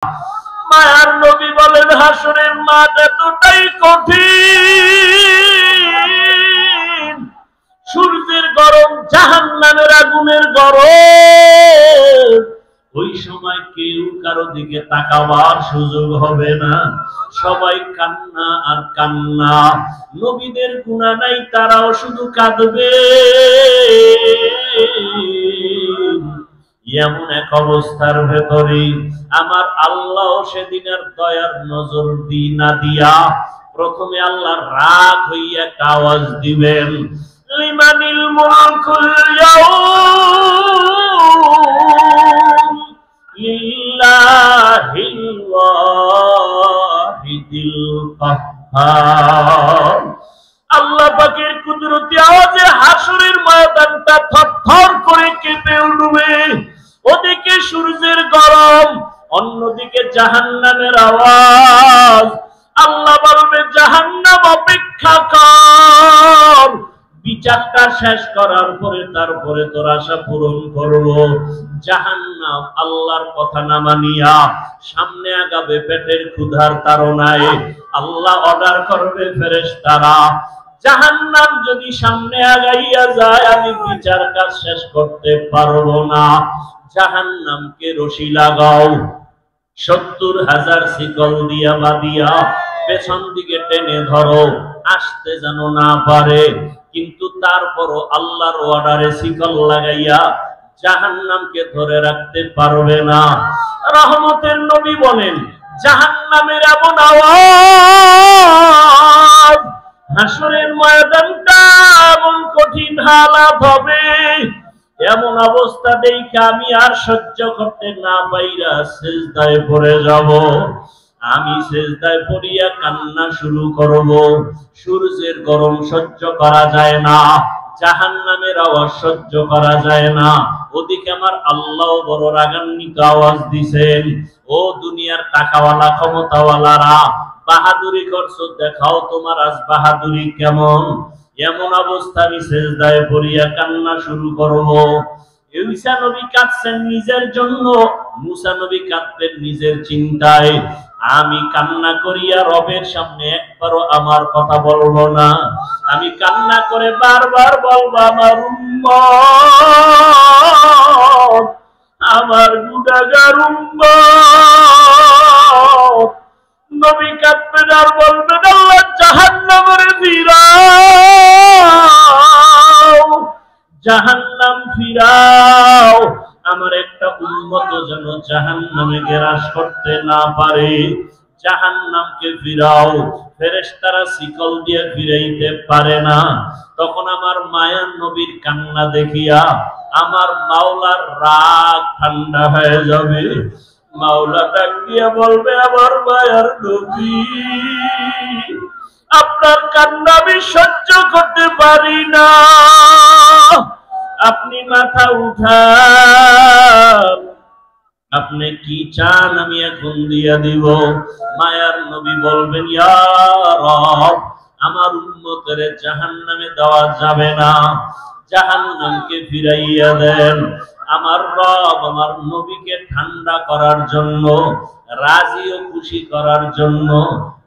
মায়ার নবী বলেন হাসরের মাঠ এতটাই কঠিন, সূর্যের গরম, জাহান্নামের আগুনের গরম। ওই সময় কেউ কারো দিকে তাকাবার সুযোগ হবে না, সবাই কান্না আর কান্না। নবীদের গুনাহ নাই, তারাও শুধু কাঁদবে। এমন এক অবস্থার ভেতরে আমার আল্লাহ সেদিনের দয়ার নজর না দিয়া প্রথমে আল্লাহ রাগ হইয়া একটা আওয়াজ দিবেন, লিমানিল মুলকুল ইয়াউম লিল্লাহিল ওয়াহিদিল কাহ্হার। আল্লাহ পাকের কুদরতি আওয়াজে হাসরের ময়দানটা থরথর করে কেঁপে উঠবে। ওদিকে সূর্যের গরম, অন্যদিকে জাহান্নামের আওয়াজ। আল্লাহ বলবে, জাহান্নাম অপেক্ষা কর, বিচারটা শেষ করার পরে তারপরে তোর আশা পূরণ করব। জাহান্নাম আল্লাহর কথা না মানিয়া সামনে আগাবে পেটের ক্ষুধার তাড়নায়। আল্লাহ অর্ডার করবে ফেরেশতারা, জাহান্নাম যদি সামনে আগাইয়া যায় আমি বিচার কাজ শেষ করতে পারবো না, জাহান্নামকে রশি লাগাও, 70,000 শিকল দিয়া বাঁধিয়া পেছন দিকে টেনে ধরো, আসতে যেন না পারে। কিন্তু তারপরও আল্লাহর অর্ডারে শিকল লাগাইয়া জাহান্নামকে ধরে রাখতে পারবে না। রহমতের নবী বলেন, জাহান্নামের এমন আওয়াজ, হাসরের ময়দানটা এমন কঠিন হালাত হবে, এমন অবস্থা দেখে আমি আর সহ্য করতে না পাইরা সিজদায় পড়ে যাব। আমি সিজদায় পড়িয়া কান্না শুরু করব। সূর্যের গরম সহ্য করা যায় না, জাহান্নামের আওয়াজ সহ্য করা যায় না। ওদিকে আমার আল্লাহ বড় রাগান্বিত আওয়াজ দিছেন, ও দুনিয়ার টাকাওয়ালা ক্ষমতাওয়ালারা, বাহাদুরি করছো, দেখাও তোমার আজ বাহাদুরি কেমন। এমন অবস্থা আমি সিজদায় পড়িয়া কান্না শুরু করব। ঈসা নবী কাঁদছেন নিজের জন্য, মুসা নবী কাঁদতেন নিজের চিন্তায়। আমি কান্না করিয়া রবের সামনে একবারও আমার কথা বলবো না, আমি কান্না করে বারবার বলবো, আমার উম্মত, আমার গুনাহগার উম্মত। নবী কাঁদবেন আর বলবেন, আল্লাহ জাহান্নামে ফিরাও, জাহান্নাম ফিরাও, আমার একটা উম্মত যেন জাহান্নামে গ্রাস করতে না পারে, জাহান্নামকে ফিরাও। ফেরেশতারা শিকল দিয়ে ফিরাইতে পারে না। তখন আমার মায়ার নবীর কান্না দেখিয়া আমার মাওলার রাগ ঠান্ডা হয়ে যাবে। মাওলা ডাক দিয়া বলবে, আমার মায়ার নবী, আপনার কান্না আমি সহ্য করতে পারি না, আপনি মাথা উঠান, আপনি কি চান আমি এখন দিয়া দিব। মায়ার নবী বলবেন, ইয়া রব, আমার উম্মতের জাহান্নামে দেওয়া যাবে না, জাহান্নামকে ফিরাইয়া দেন। আমার রব আমার নবীকে ঠান্ডা করার জন্য, রাজি ও খুশি করার জন্য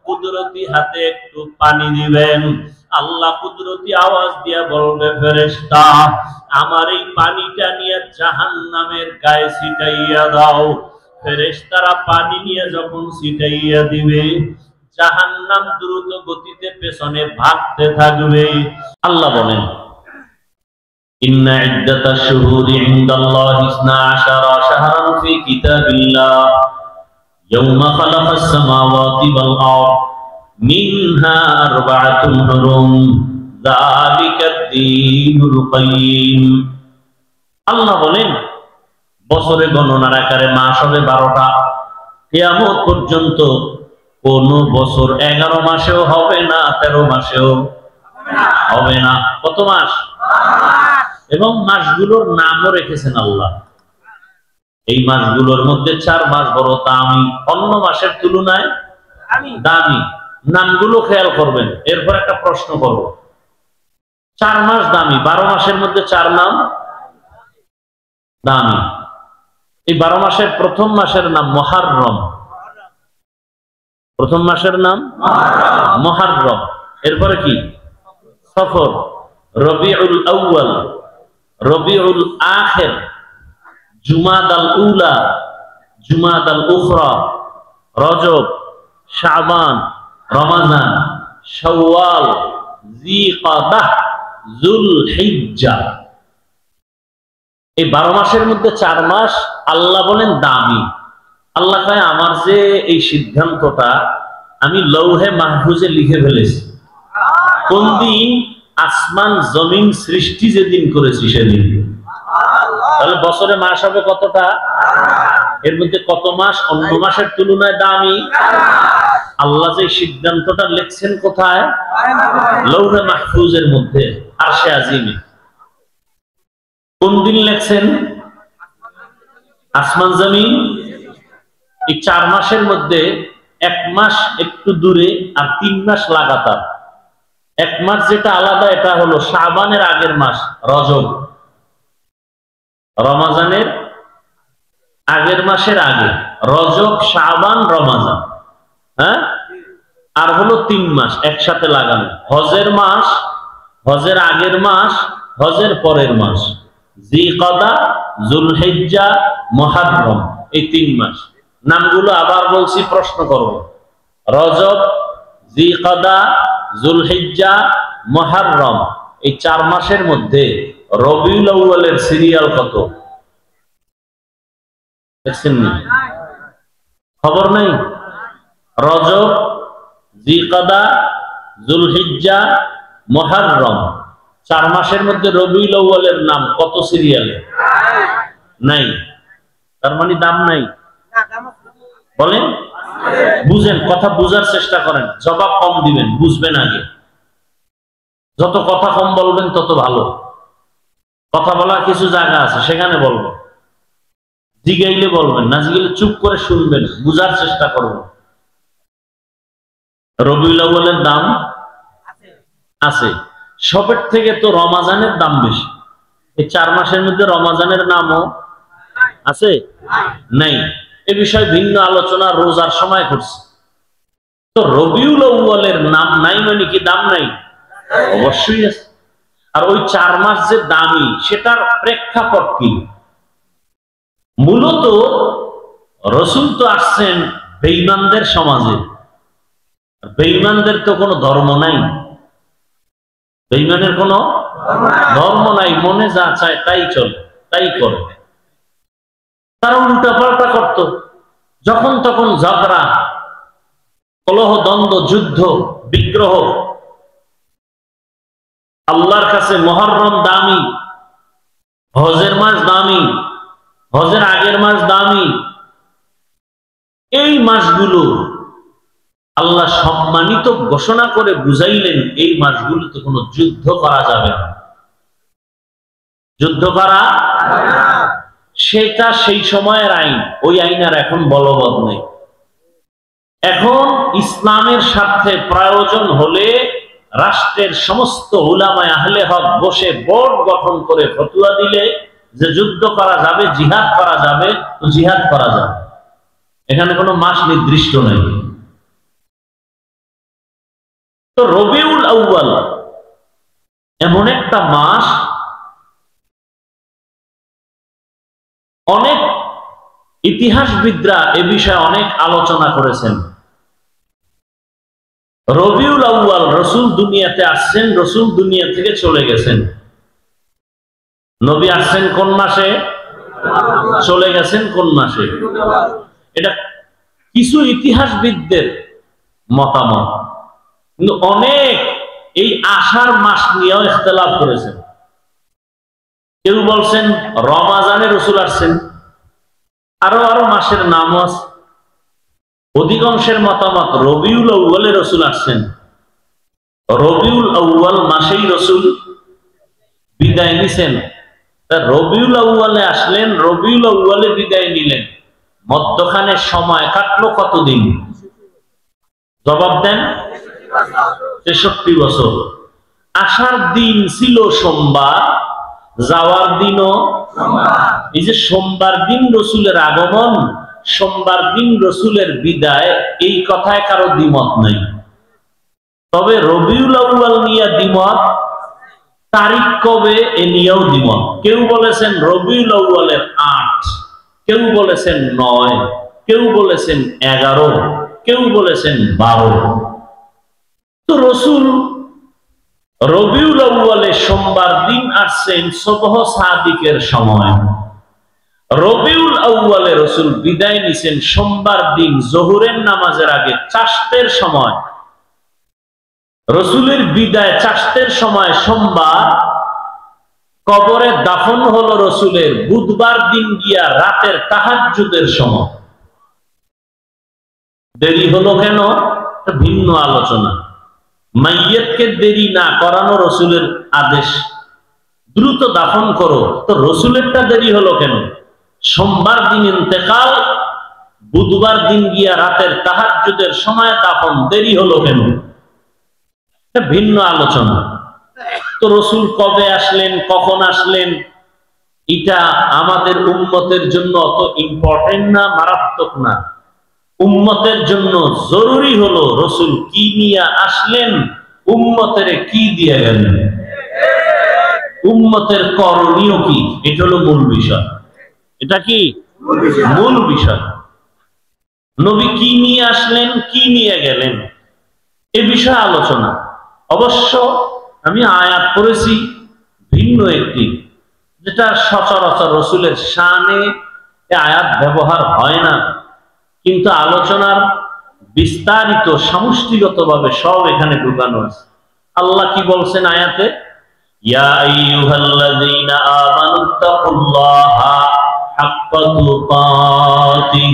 কুদরতি হাতে একটু পানি দিবেন। আল্লাহ কুদরতি আওয়াজ দিয়া বলবে, ফেরেশতা, আমার এই পানিটা নিয়ে জাহান্নামের গায়ে ছিটাইয়া দাও। ফেরেশতারা পানি নিয়ে যখন ছিটাইয়া দিবে, জাহান্নাম দ্রুত গতিতে পেছনে ভাগতে থাকবে। আল্লাহ বলেন, ইন্না ইদ্দাতাশ শুহুরি ইনদাল্লাহি 12 শাহরান ফি কিতাবিল্লাহ ইয়াওমা খালাকাস সামাওয়াতি ওয়াল আরদ মিনহা আরবাআতুন হুরুম যালিকাদ দীনুল কাইয়্যিম। আল্লাহ বলেন, বছরে গণনার আকারে মাস হবে 12টা। কিয়ামত পর্যন্ত কোন বছর 11 মাসেও হবে না, 13 মাসেও হবে না। কত মাস? এবং মাসগুলোর নামও রেখেছেন আল্লাহ। এই মাসগুলোর মধ্যে 4 মাস বড় দামি, অন্য মাসের তুলনায় দামি। নামগুলো খেয়াল করবেন। এরপর একটা প্রশ্ন করব, 4 মাস দামি, 12 মাসের মধ্যে 4 নাম দামি। এই 12 মাসের প্রথম মাসের নাম মুহররম, প্রথম মাসের নাম মুহররম। এরপরে কি? সফর, রবিউল আউয়াল, রবিউল আখির, জুমাদাল উলা, জুমাদাল উখরা, রজব, শাবান, রমাজান, শাওয়াল, যিকাদাহ, যুলহিজ্জা। এই 12 মাসের মধ্যে 4 মাস আল্লাহ বলেন দামি। আল্লাহ কয় আমার যে এই সিদ্ধান্তটা আমি লৌহে মাহফুজে লিখে ফেলেছি। কোন দিন? আসমান জমিন সৃষ্টি যেদিন করেছি সেদিন। তাহলে বছরে মাস হবে কতটা? এর মধ্যে কত মাস অন্য মাসের তুলনায় দামি? আল্লাহ যে সিদ্ধান্তটা লিখছেন কোথায়? লৌহে মাহফুজের মধ্যে, আরশে আজিমে। কোন দিন লিখছেন? আসমান জমিন। এই 4 মাসের মধ্যে 1 মাস একটু দূরে আর 3 মাস লাগাতার। 1 মাস যেটা আলাদা এটা হলো শাবানের আগের মাস রজব, রমাজানের আগের মাসের আগে রজব, শাবান, রমাজান। হ্যাঁ, আর হলো 3 মাস একসাথে লাগানো। হজের মাস, হজের আগের মাস, হজের পরের মাস, যিকাদা, যুলহিজ্জা, মুহররম, এই 3 মাস। নামগুলো আবার বলছি, প্রশ্ন করব। রজব, যিকাদা, যুলহিজ্জা, মুহররম, এই 4 মাসের মধ্যে রবিউল আউয়ালের সিরিয়াল কত? দেখছেন না? খবর নাই? রজব, যিকাদা, যুলহিজ্জা, মুহররম, 4 মাসের মধ্যে রবিউল আউয়ালের নাম কত সিরিয়ালে? নাই। তার মানে দাম নাই। বলেন, বুঝেন, কথা বুঝার চেষ্টা করেন। জবাব কম দিবেন, বুঝবেন আগে। যত কথা কম বলবেন তত ভালো। কথা বলার কিছু জায়গা আছে, সেখানে বলবেন। জিগাইলে বলবেন, না জিগাইলে চুপ করে শুনবেন, বুঝার চেষ্টা করবেন। রবিউল আউয়ালের দাম আছে। সবের থেকে তো রমাজানের দাম বেশি। এই 4 মাসের মধ্যে রমাজানের নামও আছে? নাই। এ বিষয়ে ভিন্ন আলোচনা রোজার সময় করছে। তো রবিউল আউয়ালের নাম নাই মানে কি দাম নাই? অবশ্যই আছে। আর ওই 4 মাস যে দামি, সেটার প্রেক্ষাপট কি? মূলত রাসূল তো আসছেন বেঈমানদের সমাজে। বেঈমানদের তো কোনো ধর্ম নাই, বেঈমানের কোনো ধর্ম নাই। মনে যা চায় তাই চলে, তাই করে। তারা উল্টাপাল্টা করত। যখন তখন ঝগড়া, কলহ, দ্বন্দ্ব, যুদ্ধ, বিগ্রহ। আল্লাহর কাছে মুহররম দামি, হজের মাস দামি, হজের আগের মাস দামি। এই মাসগুলো আল্লাহ সম্মানিত ঘোষণা করে বুঝাইলেন, এই মাসগুলোতে কোনো যুদ্ধ করা যাবে না। যুদ্ধ করা সেটা সেই সময়ের আইন, ওই আইন আর এখন বলবৎ নেই। এখন ইসলামের স্বার্থে প্রয়োজন হলে রাষ্ট্রের সমস্ত উলামায়ে আহলে হক বসে বোর্ড গঠন করে ফতোয়া দিলে যে যুদ্ধ করা যাবে, জিহাদ করা যাবে, তো জিহাদ করা যাবে। এখানে কোনো মাস নির্দিষ্ট নেই। তো রবিউল আউয়াল এমন একটা মাস, অনেক ইতিহাসবিদরা এ বিষয়ে অনেক আলোচনা করেছেন। রবিউল আউয়াল রাসূল দুনিয়াতে আসছেন, রাসূল দুনিয়া থেকে চলে গেছেন। নবী আসছেন কোন মাসে, চলে গেছেন কোন মাসে? এটা কিছু ইতিহাসবিদদের মতামত। কিন্তু অনেক এই আষাঢ় মাস নিয়েও ইখতিলাফ করেছেন। কেউ বলছেন রমাজানে রাসূল আসছেন, আরো আরো মাসের নামও আছে। অধিকাংশের মতামত রবিউল আউয়ালে রাসূল আসছেন। রবিউল আউয়াল মাসেই রাসূল বিদায় নিছেন। তা রবিউল আউয়ালে আসলেন, রবিউল আউয়ালে বিদায় নিলেন, মধ্যখানে সময় কাটলো কতদিন? জবাব দেন। 63 বছর। আসার দিন ছিল সোমবার, যাওয়ার দিনও। এই যে সোমবার দিন রাসূলের আগমন, সোমবার দিন রসুলের বিদায়, এই কথায় কারো দ্বিমত নাই। তবে রবিউল আউয়াল নিয়ে দ্বিমত, তারিখ কবে এ নিয়েও দ্বিমত। কেউ বলেছেন রবিউল আউয়ালের 8, কেউ বলেছেন 9, কেউ বলেছেন 11, কেউ বলেছেন 12। তো রসুল রবিউল আউয়ালে সোমবার দিন আসছেন সুবহ সাদিকের সময়। রবিউল আউয়ালে রসুল বিদায় নিছেন সোমবার দিন জোহরের নামাজের আগে চাষতের সময়। রসুলের বিদায় চাষতের সময় সোমবার, কবরে দাফন হলো রসুলের বুধবার দিন গিয়া রাতের তাহাজ্জুদের সময়। দেরি হলো কেন? ভিন্ন আলোচনা। মাইয়্যিতকে দেরি না করানো রসুলের আদেশ, দ্রুত দাফন করো। তো রসুলেরটা দেরি হলো কেন? সোমবার দিন ইন্তেকাল, বুধবার দিন গিয়া রাতের তাহাজ্জুদের সময় দাফন, দেরি হলো কেন? ভিন্ন আলোচনা। তো রসুল কবে আসলেন, কখন আসলেন, এটা আমাদের উম্মতের জন্য অত ইম্পর্টেন্ট না, মারাত্মক না। উম্মতের জন্য জরুরি হলো রসুল কি নিয়ে আসলেন, উম্মতের কি দিয়ে গেলেন, উম্মতের করণীয় কি, এটা হলো মূল বিষয়। এটা কি মূল বিষয়? নবী কি নিয়ে আসলেন, কি নিয়ে গেলেন, এ বিষয়ে আলোচনা। অবশ্য আমি আয়াত পড়েছি ভিন্ন একটি, যেটা সচরাচর রসুলের শানে আয়াত ব্যবহার হয় না, কিন্তু আলোচনার বিস্তারিত সমষ্টিগতভাবে সব এখানে ঢুকানো আছে। আল্লাহ কি বলছেন আয়াতে? ইয়া আইয়ুহাল্লাযীনা আমানুত্তাকুল্লাহা হাক্কা তুকাতিহ,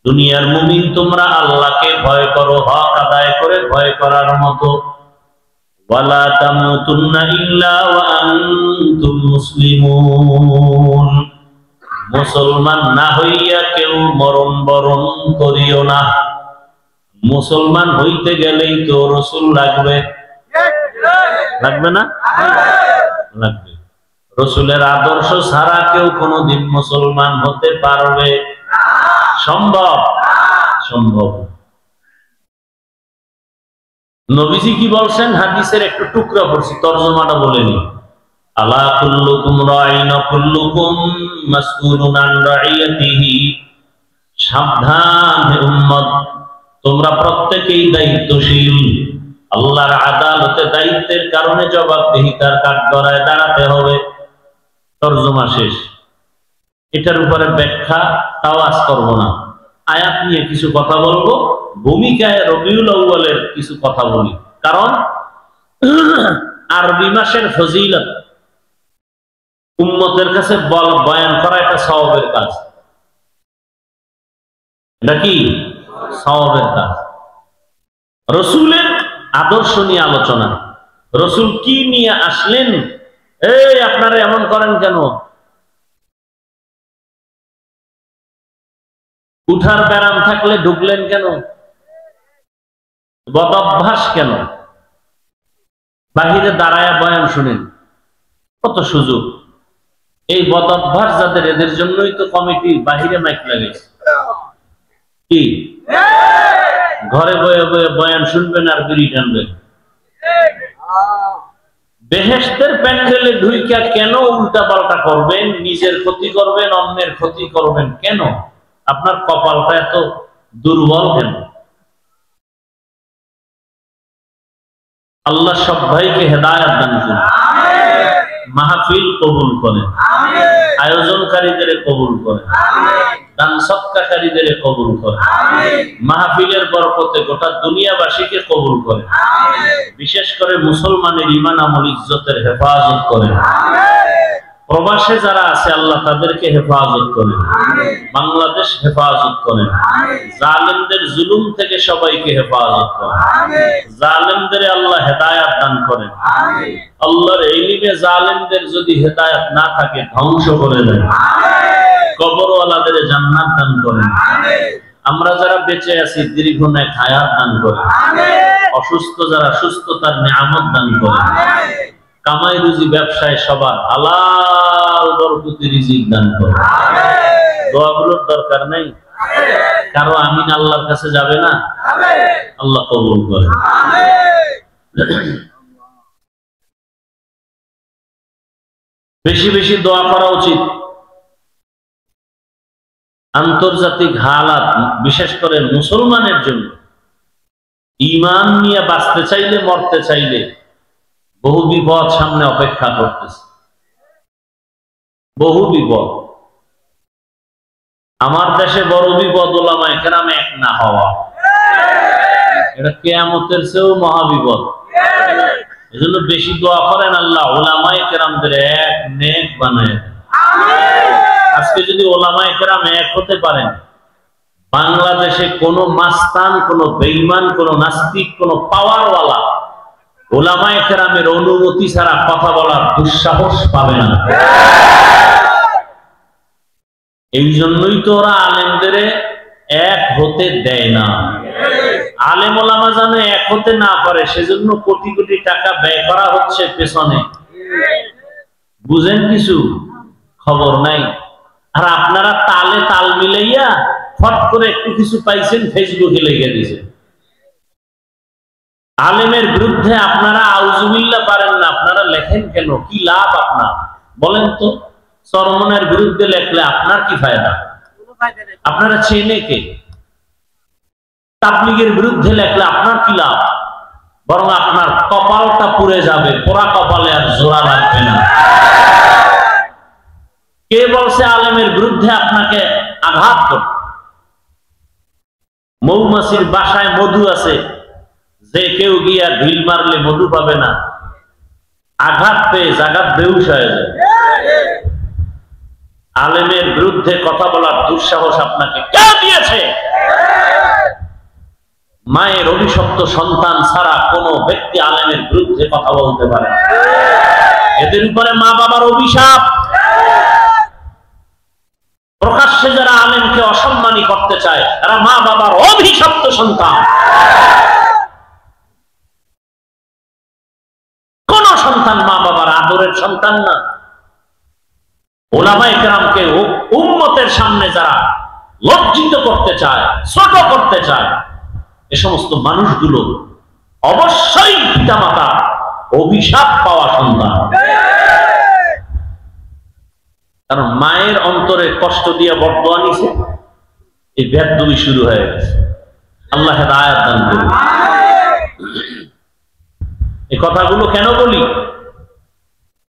দুনিয়ার মুমিন তোমরা আল্লাহকে ভয় করো, হক আদায় করে ভয় করার মতো। ওয়ালা তামুতুন্না ইল্লা ওয়া আনতুম মুসলিমুন, মুসলমান না হইয়া কেউ মরণ বরণ করিও না। মুসলমান হইতে গেলেই তো রসুল লাগবে, লাগবে না? লাগবে। রসুলের আদর্শ ছাড়া কেউ কোনোদিন মুসলমান হতে পারবে? সম্ভব? সম্ভব। নবীজি কি বলছেন? হাদিসের একটু টুকরা পড়ছি, তরজমাটা বলেনি। আলা কুল্লুকুম রাইন কুল্লুকুম মাসউলুন আন রাইয়াতিহি, সাবধান হে উম্মত, তোমরা প্রত্যেকেই দায়িত্বশীল। আল্লাহর আদালতে দায়িত্বের কারণে জবাবদিহিতার কাঠগড়ায় দাঁড়াতে হবে। তরজমা শেষ। এটার উপরে ব্যাখ্যা তাও আজ করব না। আয়াত নিয়ে কিছু কথা বলবো, ভূমিকায় রবিউল আউয়ালের কিছু কথা বলি। কারণ আরবি মাসের ফজিলত উম্মতের কাছে বয়ান করা একটা সওয়াবের কাজ। এটা কি সওয়াবের কাজ? রসুলের আদর্শ নিয়ে আলোচনা, রসুল কি নিয়ে আসলেন। এই আপনারা এমন করেন কেন? উঠার ব্যারাম থাকলে ঢুকলেন কেন? বদঅভ্যাস কেন? বাহিরে দাঁড়ায়া বয়ান শুনেন, কত সুযোগ। এই বদঅভ্যাস যাদের, এদের জন্যই তো কমিটি বাহিরে মাইক লাগাইছে। কি ঘরে বয়ে বয়ে বয়ান শুনবেন আর বিড়ি টানবেন? বেহেশতের প্যান্ডেলে ঢুইকা কেন উল্টা পাল্টা করবেন? নিজের ক্ষতি করবেন, অন্যের ক্ষতি করবেন কেন? আপনার কপালটা এত দুর্বল কেন? আল্লাহ সব ভাইকে হেদায়েত দান করুন, মাহফিল কবুল করেন, আয়োজনকারীদের কবুল করেন, দান সৎকারীদের কবুল করেন, মাহফিলের বরকতে গোটা দুনিয়াবাসীকে কবুল করেন, বিশেষ করে মুসলমানের ঈমান আমল ইজ্জতের হেফাজত করেন। প্রবাসে যারা আছে আল্লাহ তাদেরকে হেফাজত করেন, বাংলাদেশ হেফাজত করেন, জালেমদের জুলুম থেকে সবাইকে হেফাজত করেন, জালেমদের আল্লাহ হেদায়েত দান করেন। আল্লাহর ইলমে জালেমদের যদি হেদায়েত না থাকে ধ্বংস করে দেন, কবরওয়ালাদের জান্নাত দান করেন। আমরা যারা বেঁচে আছি দীর্ঘনেক হায়াত দান করেন, অসুস্থ যারা সুস্থতার নিয়ামত দান করেন, কামাই রুজি ব্যবসায় সবার হালাল বরকতি রিজিক দান করেন। দোয়াগুলোর দরকার নেই? কারো আমিন আল্লাহর কাছে যাবে না? আল্লাহ কবুল করে। বেশি বেশি দোয়া করা উচিত। আন্তর্জাতিক হালাত, বিশেষ করে মুসলমানের জন্য, ঈমান নিয়ে বাঁচতে চাইলে, মরতে চাইলে বহু বিপদ সামনে অপেক্ষা করতেছে, বহু বিপদ। আমার দেশে বড় বিপদ ওলামায়ে কেরাম এক না হওয়া, এটা কিয়ামতের চেয়েও মহাবিপদ। এজন্য বেশি দোয়া করেন, আল্লাহ ওলামায়ে কেরামদের এক নেক বানায়। আজকে যদি ওলামায়ে কেরাম এক হতে পারেন, বাংলাদেশে কোন মাস্তান, কোন বেঈমান, কোন নাস্তিক, কোন পাওয়ারওয়ালা ওলামায়ে কেরামের অনুমতি ছাড়া কথা বলার দুঃসাহস পাবে না। এই জন্যই তো ওরা আলেমদের এক হতে দেয় না। আলেম ওলামা যেন এক হতে না পারে, সেজন্য কোটি কোটি টাকা ব্যয় করা হচ্ছে পেছনে। বুঝেন কিছু? খবর নাই। আর আপনারা তালে তাল মিলাইয়া ফট করে একটু কিছু পাইছেন, ফেসবুকে লেগে দিয়েছেন। আলেমের বিরুদ্ধে আপনারা আউযুবিল্লাহ পারেন না, আপনারা লেখেন কেন? কি লাভ আপনার বলেন তো? চরমনের বিরুদ্ধে লেখলে আপনার কি ফায়দা? আপনারা চেনে কে? তাবলীগের বিরুদ্ধে লেখলে আপনার কি লাভ? বরং আপনার কপালটা পুড়ে যাবে, পোড়া কপালে আর জোড়া লাগবে না। কে বলছে আলেমের বিরুদ্ধে আপনাকে আঘাত করতে? মৌমাছির বাসায় মধু আছে, যে কেউ গিয়া ঢিল মারলে মধু পাবে না, আঘাত পেয়ে জাগাত বেহুশ হয়ে যায়। আলেমের বিরুদ্ধে কথা বলার দুঃসাহস আপনাকে কে দিয়েছে? মায়ের অভিশপ্ত সন্তান ছাড়া কোন ব্যক্তি আলেমের বিরুদ্ধে কথা বলতে পারে না। এদের উপরে মা বাবার অভিশাপ। প্রকাশ্যে যারা আলেমকে অসম্মানী করতে চায়, তারা মা বাবার অভিশপ্ত সন্তান। কোন সন্তান মা বাবার আদরের সন্তান না। ওলামায়ে কেরামকে উম্মতের সামনে যারা লজ্জিত করতে চায়, ছোট করতে চায়, এ সমস্ত মানুষগুলো অবশ্যই পিতামাতা অভিশাপ পাওয়া সন্তান। কারণ মায়ের অন্তরে কষ্ট দিয়ে বরদোয়া নিছে, এই বেদবি শুরু হয়ে গেছে। আল্লাহ হেদায়েত দান করুন। এই কথাগুলো কেন বলি?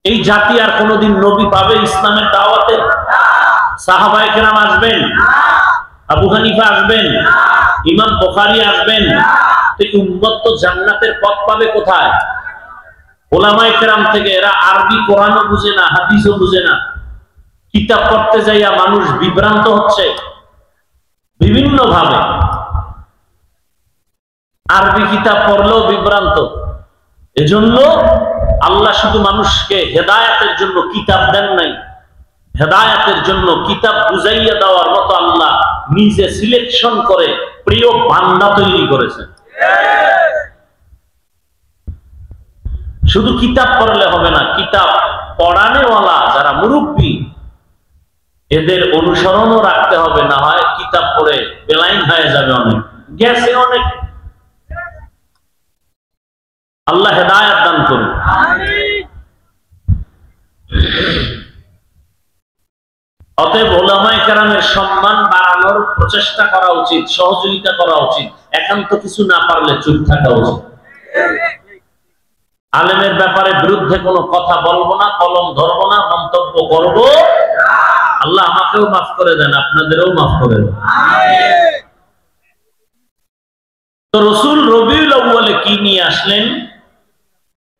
এই জাতি আর কোনদিন নবী পাবে ইসলামের দাওয়াতে? সাহাবায়ে কেরাম আসবেন, আবু হানিফা আসবেন, ইমাম বুখারী আসবেন, তো উম্মত তো জান্নাতের পথ পাবে কোথায়? ওলামায়ে কেরাম থেকে। এরা আরবি কোরআনও বুঝে না, হাদিসও বুঝে না। কিতাব পড়তে যাইয়া মানুষ বিভ্রান্ত হচ্ছে বিভিন্ন ভাবে। আরবি কিতাব পড়লেও বিভ্রান্ত। এজন্য আল্লাহ শুধু মানুষকে হেদায়েতের জন্য কিতাব দেন নাই, হেদায়েতের জন্য কিতাব বুঝাইয়া দেওয়ার মতো আল্লাহ নিজে সিলেকশন করে প্রিয় বান্দা তৈরি করেছেন। শুধু কিতাব পড়লে হবে না, কিতাব পড়ানেওয়ালা যারা মুরব্বী, এদের অনুসরণও রাখতে হবে। না হয় কিতাব পড়ে বেলাইন হয়ে যাবে, অনেক গেছে অনেক। আল্লাহ হেদায়েত দান করুন। অতএব উলামায়ে কেরামের সম্মান বাড়ানোর প্রচেষ্টা করা উচিত, সহযোগিতা করা উচিত। একান্ত কিছু না পারলে চুপ থাকা উচিত। আলেমের ব্যাপারে বিরুদ্ধে কোনো কথা বলবো না, কলম ধরবো না, মন্তব্য করব। আল্লাহ আমাকেও মাফ করে দেন, আপনাদেরও মাফ করে দেন। তো রাসূল রবিউল আউয়ালে কি নিয়ে আসলেন?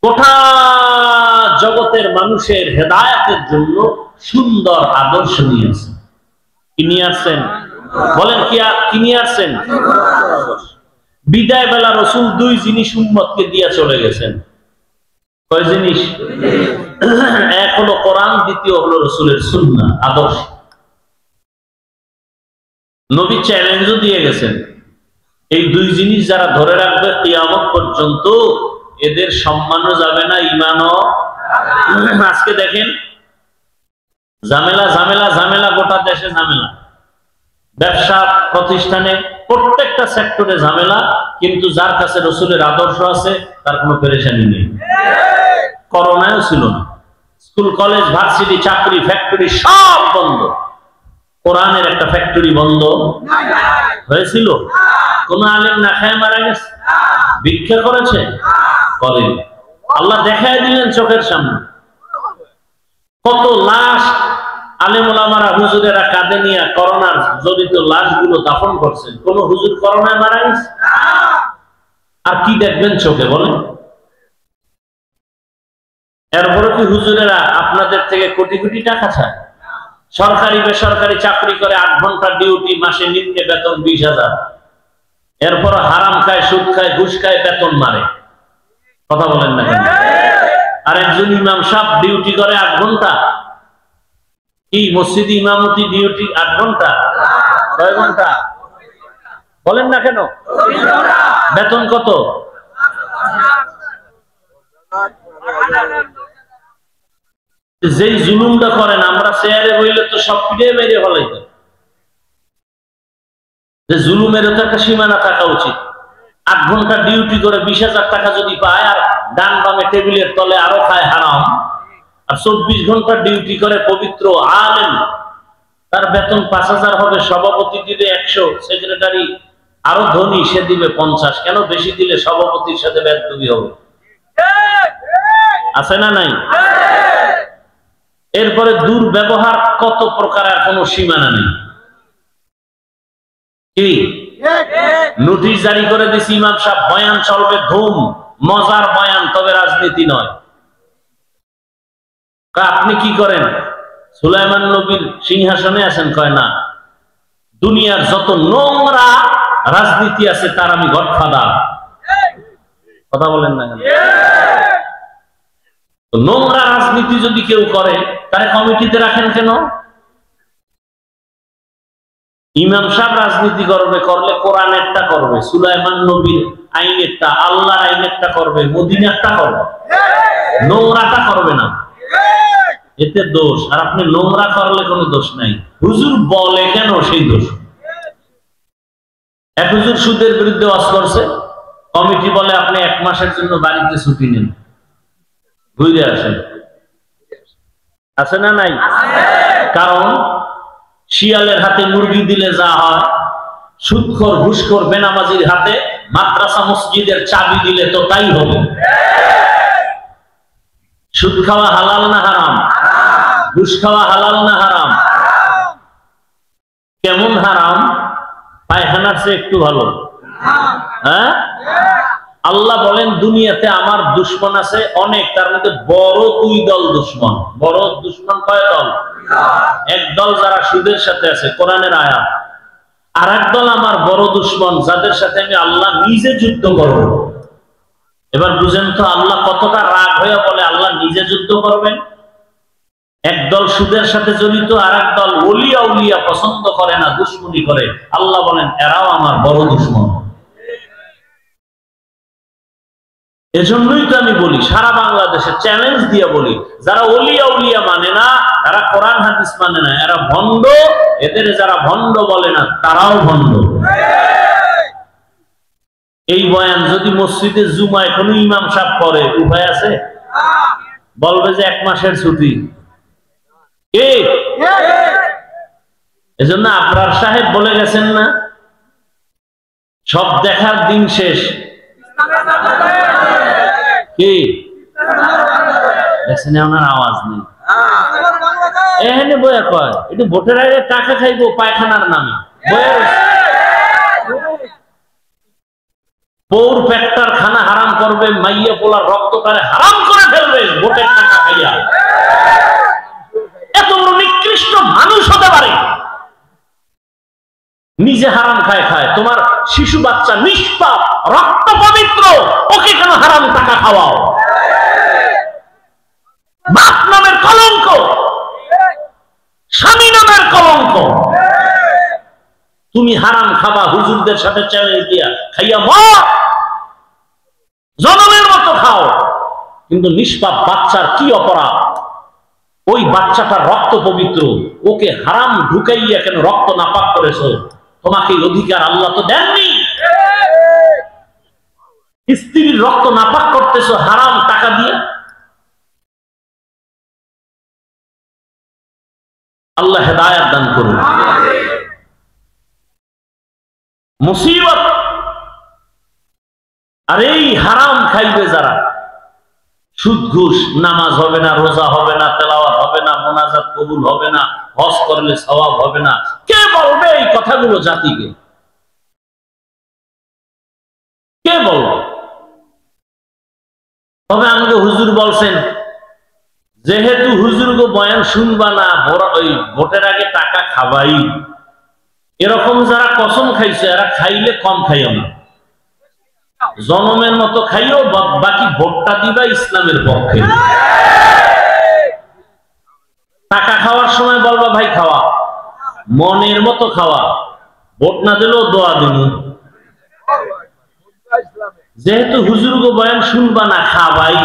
গোটা জগতের মানুষের হেদায়েতের জন্য সুন্দর আদর্শ নিয়ে আসছেন। কি নিয়ে আসছেন? বলেন কি নিয়ে আসছেন? বিদায় বেলা রাসূল দুই জিনিস উম্মতকে দিয়ে চলে গেছেন। কয় জিনিস? এক হলো কোরআন, দ্বিতীয় হলো রাসূলের সুন্নাহ, আদর্শ। নবী চ্যালেঞ্জও দিয়ে গেছেন, এই দুই জিনিস যারা ধরে রাখবে কিয়ামত পর্যন্ত এদের সম্মানও যাবে না, ঈমানও। আজকে দেখেন ঝামেলা ঝামেলা ঝামেলা, গোটা দেশে ঝামেলা। ব্যবসা প্রতিষ্ঠানে প্রত্যেকটা সেক্টরে ঝামেলা, কিন্তু যার কাছে রসুলের আদর্শ আছে তার কোনো পেরেশানি নেই। করোনায়ও ছিল না, স্কুল কলেজ ভার্সিটি চাকরি ফ্যাক্টরি সব বন্ধ, কোরআনের একটা ফ্যাক্টরি বন্ধ হয়েছিল? কোন আলেম না খায় মারা গেছে? ভিক্ষা করেছে? করেন। আল্লাহ দেখায় দিলেন চোখের সামনে। কত লাশ আলেম ওলামারা হুজুরেরা কাঁধে নিয়ে করোনার জড়িত লাশগুলো দাফন করছেন। কোন হুজুর করোনায় মারা গেছে? আর কি দেখবেন চোখে বলেন? এরপরে কি হুজুরেরা আপনাদের থেকে কোটি কোটি টাকা চায়? সরকারি বেসরকারি চাকরি করে 8 ঘন্টা ডিউটি, মাসে নিম্নে বেতন 20,000। এরপর হারাম খায়, সুদ খায়, ঘুষ খায়, বেতন মারে। কথা বলেন না কেন? আর একজন ইমাম সাহেব ডিউটি করে 8 ঘন্টা। কি মসজিদ ইমামতি ডিউটি 8 ঘন্টা? 6 ঘন্টা? বলেন না কেন? বেতন কত? যেই জুলুমটা করেন, আমরা চেয়ারে বইলে তো সব পিঠে মেরে ফলাইতেন। যে জুলুমের তো একটা সীমানা থাকা উচিত। 8 ঘন্টা ডিউটি করে 20,000 টাকা যদি পায়, আর ডান বামে টেবিলের তলে আরো খায় হারাম, আর 24 ঘন্টা ডিউটি করে পবিত্র আলেম, তার বেতন 5,000 হবে। সভাপতি দিবে 100, সেক্রেটারি আরো ধনী সে দিবে 50। কেন? বেশি দিলে সভাপতির সাথে বেদবি হবে। আছে না নাই? এরপরে দুর্ব্যবহার কত প্রকার, আর কোনো সীমানা নেই। কি নোটিশ জারি করে দিছি, ইমাম সাহেব বয়ান চলবে ধুম, মজার বয়ান, তবে রাজনীতি নয়। আপনি কি করেন? সুলাইমান নবীর সিংহাসনে আছেন? কয় না, দুনিয়ার যত নোংরা রাজনীতি আছে তার আমি গডফাদার। কথা বলেন না কেন? নোংরা রাজনীতি যদি কেউ করে, তারা কমিটিতে রাখেন কেন? ইমাম সাহেব রাজনীতি করবে, করলে কোরআনেরটা করবে, সুলাইমান নবীর আইনেরটা, আল্লাহর আইনেরটা করবে, মদিনারটা করবে, নোংরাটা করবে না। এতে দোষ। আর আপনি নোংরা করলে কোনো দোষ নাই। হুজুর বলে কেন সেই দোষ? এক হুজুর সুদের বিরুদ্ধে ওয়াজ করছে, কমিটি বলে আপনি 1 মাসের জন্য বাড়িতে ছুটি নেন, ঘুরে আসেন। আছে না নাই? কারণ শিয়ালের হাতে মুরগি দিলে যা হয়, সুদখোর ঘুষখোর বেনামাজির হাতে মাদ্রাসা মসজিদের চাবি দিলে তো তাই হবে। সুদ খাওয়া হালাল না হারাম? ঘুষ খাওয়া হালাল না হারাম? কেমন হারাম? পায়খানার চেয়ে একটু ভালো। হ্যাঁ, আল্লাহ বলেন দুনিয়াতে আমার দুশ্মন আছে অনেক, তার মধ্যে বড় 2 দল দুশ্মন। বড় দুশ্মন কয় দল? এক দল যারা সুদের সাথে আছে, কোরআনের আয়াত। আর এক দল আমার বড় দুশ্মন, যাদের সাথে আমি আল্লাহ নিজে যুদ্ধ করব। এবার বুঝেন তো আল্লাহ কতটা রাগ হয়ে বলে আল্লাহ নিজে যুদ্ধ করবেন। একদল সুদের সাথে জড়িত, আর এক দল ওলিয়া উলিয়া পছন্দ করে না, দুশ্মনী করে। আল্লাহ বলেন এরাও আমার বড় দুশ্মন। এজন্যই তো আমি বলি, সারা বাংলাদেশে চ্যালেঞ্জ দিয়ে বলি, যারা ওলিয়া উলিয়া মানে না, তারা কোরআন হাদিস মানে না, এরা ভণ্ড। এদের যারা ভণ্ড বলে না, তারাও ভণ্ড। এই বয়ান যদি মসজিদে জুমায় কোনো ইমাম সাহেব করে, উপায় আছে? বলবে যে 1 মাসের ছুটি। এজন্য আবরার সাহেব বলে গেছেন না, সব দেখার দিন শেষ। কি দেখছেন? আমার আওয়াজ নেই এখানে বইয়া কয়, একটু ভোটের আগে টাকা খাইবো পায়খানার নামে। পৌর পেটটার খানা হারাম করবে, মাইয়া পোলার রক্ত তারে হারাম করে ফেলবে ভোটের টাকা খাইয়া। এত বড় নিকৃষ্ট মানুষ হতে পারে? নিজে হারাম খায় খায়, তোমার শিশু বাচ্চা নিষ্পাপ, রক্ত পবিত্র, ওকে কেন হারাম টাকা খাওয়াও? বাপ নামের কলঙ্ক, স্বামী নামের কলঙ্ক। তুমি হারাম খাবা, হুজুরদের সাথে চ্যালেঞ্জ দিয়া খাইয়া মর, জনমের মতো খাও, কিন্তু নিষ্পাপ বাচ্চার কি অপরাধ? ওই বাচ্চাটার রক্ত পবিত্র, ওকে হারাম ঢুকাইয়া কেন রক্ত নাপাক করেছো? তোমাকে অধিকার আল্লাহ তো দেননি। স্ত্রীর রক্ত নাপাক করতেছো হারাম টাকা দিয়ে। আল্লাহ হেদায়েত দান করুন। মুসিবত। আর এই হারাম খাইবে যারা, সুদ ঘুষ, নামাজ হবে না, রোজা হবে না, তেলাওয়াত হবে না, মোনাজাত কবুল হবে না, হজ করলে সওয়াব হবে না, কে বলবে এই কথাগুলো জাতিকে? কে বলবে? তবে আমাকে হুজুর বলছেন, যেহেতু হুজুর গো বয়ান শুনবা না, ওই ভোটের আগে টাকা খাবাই, এরকম যারা কসম খাইছে এরা খাইলে কম খাইও না, জনমের মতো খাইও, বাকি ভোটটা দিবা ইসলামের পক্ষে। টাকা খাওয়ার সময় বলবা ভাই খাওয়া, মনের মতো খাওয়া, ভোট না দিলেও দোয়া দিন। যেহেতু হুজুর গো বয়ান শুনবা না, খাবাই,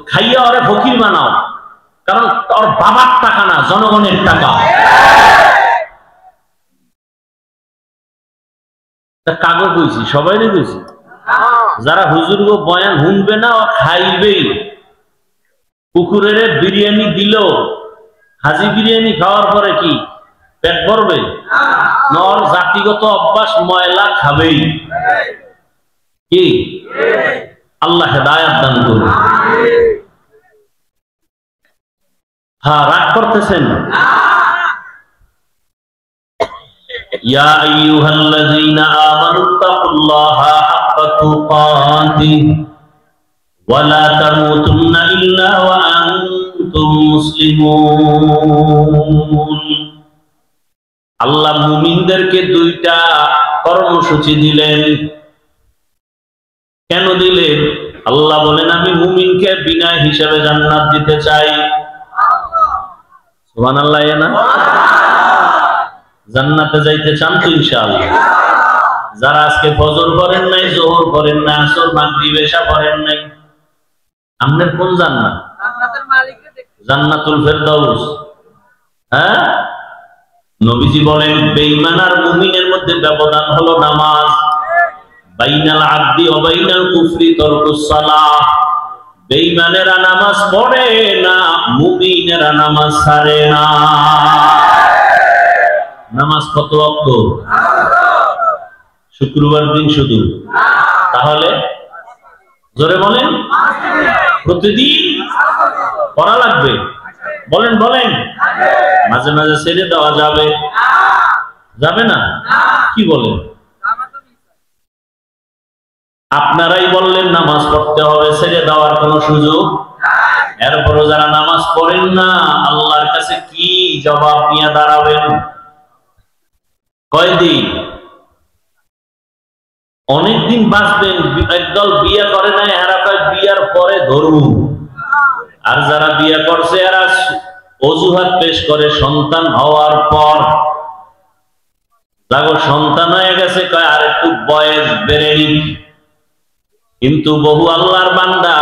খাইয়া ওরে ফকির বানাও, কারণ ওর বাবার টাকা না, জনগণের টাকা। কাগজ কইছি, সবাই কইছি, যারা হুজুর গো বয়ান শুনবে না ও খাইবেই। কুকুরের বিরিয়ানি দিল, হাজি বিরিয়ানি খাওয়ার পরে কি পেট ভরবে? নর জাতিগত অভ্যাস, ময়লা খাবেই। কি? আল্লাহ হেদায়েত দান করুন। হ্যাঁ, রাগ করতেছেন? ইয়া আইয়ুহাল্লাযীনা আমানুত্তাকুল্লাহা হাক্কা তুকাতিহি ওয়া লা তামুতুন্না ইল্লা ওয়া আনতুম মুসলিমুন। আল্লাহ মুমিনদেরকে দুইটা কর্মসূচি দিলেন। কেন দিলেন? আল্লাহ বলেন, আমি মুমিনকে বিনা হিসাবে জান্নাত দিতে চাই। সুবহানাল্লাহ। না জান্নাতে যাইতে চান তো ইনশাআল্লাহ? যারা আজকে ফজর করেন নাই, যোহর করেন না, আসর, মাগরিব, এশা করেন নাই, আপনার কোন জান্নাত? জান্নাতের মালিককে দেখতে, জান্নাতুল ফেরদাউস। হ্যাঁ, নবীজি বলেন বেঈমান আর মুমিনের মধ্যে ব্যবধান হলো নামাজ। বাইনাল আবদি ওয়া বাইনাল কুফরি তারকুস সালাহ। বেঈমানেরা নামাজ পড়ে না, মুমিনেরা নামাজ ছাড়ে না। নামাজ কত ওয়াক্ত? শুক্রবার দিন শুধু? তাহলে জোরে বলেন, প্রতিদিন পড়া লাগবে। বলেন বলেন, মাঝে মাঝে ছেড়ে দেওয়া যাবে? যাবে না? কি বলেন? আপনারাই বললেন নামাজ পড়তে হবে, ছেড়ে দেওয়ার কোন সুযোগ? এরপরও যারা নামাজ পড়েন না, আল্লাহর কাছে কি জবাব নিয়ে দাঁড়াবেন? কয়দিন? অনেকদিন বাঁচবেন। একদল বিয়ে করে নাই, এরা কয় বিয়ার পরে ধরু। আর যারা বিয়ে করছে এরা অজুহাত পেশ করে সন্তান হওয়ার পর। দেখো সন্তান হয়ে গেছে, কয় আর একটু বয়স বেড়েনি। কিন্তু বহু আল্লাহর বান্দা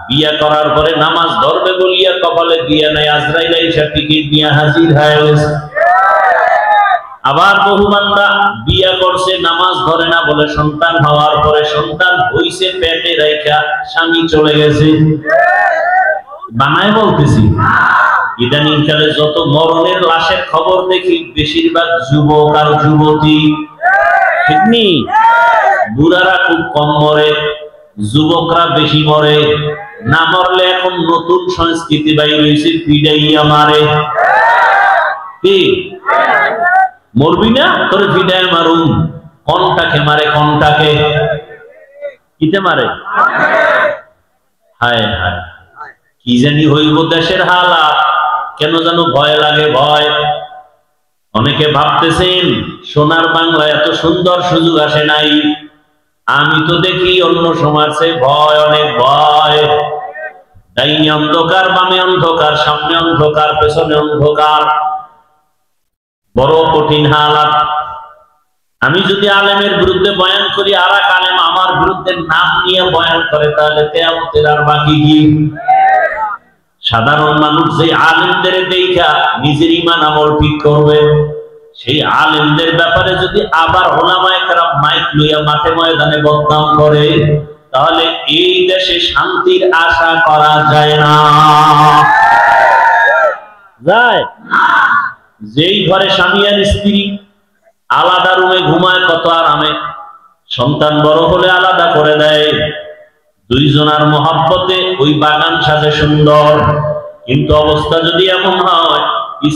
বিয়ে করার পরে নামাজ ধরবে বলিয়া কপালে বিয়ে নাই, আজরাইল আইসা টিকিট নিয়ে হাজির হয়ে গেছে। আবার বহু বান্দা বিয়ে করছে, নামাজ ধরে না বলে সন্তান হওয়ার পরে সন্তান হইছে, পেটে রাইখা স্বামী চলে গেছে। বানায় বলতেছি। ইদানিং কালে যত মরণের লাশের খবর দেখি, বেশিরভাগ যুবক আর যুবতী। ঠিক নি? বুড়ারা খুব কম মরে, যুবকরা বেশি মরে। না মরলে এখন নতুন সংস্কৃতি বাইর হইছে, পিডাইয়া মারে। কি মরবি না? তোর পিডায় মারুন। কোনটাকে মারে? কোনটাকে? কিতে মারে? হায় হায়, কি জানি হইব দেশের হালাত। কেন যেন ভয় লাগে, ভয়। অনেকে ভাবতেছেন সোনার বাংলা এত সুন্দর সুযোগ আসে নাই। আমি তো দেখি অন্য সময় সে ভয়, অনেক ভয়। ডাইনে অন্ধকার, বামে অন্ধকার, সামনে অন্ধকার, পেছনে অন্ধকার। বড় কঠিন হালাত। আমি যদি আলেমের বিরুদ্ধে বয়ান করি, আর এক আলেম আমার বিরুদ্ধে নাম নিয়ে বয়ান করে, তাহলে কিয়ামতের আর বাকি কি? সাধারণ মানুষ যে আলেমদের দেখা নিজের ঈমান আমল ঠিক করবে, সেই আলেমদের ব্যাপারে যদি আবার উলামায়ে কেরাম মাইক লইয়া মাঠে ময়দানে বদনাম করে, তাহলে এই দেশে শান্তির আশা করা যায় না। যায়? যেই ঘরে স্বামী আর স্ত্রী আলাদা রুমে ঘুমায় কত আরামে, সন্তান বড় হলে আলাদা করে দেয়, দুইজনার মহব্বতে ওই বাগান সাজে সুন্দর। কিন্তু অবস্থা যদি এমন হয়,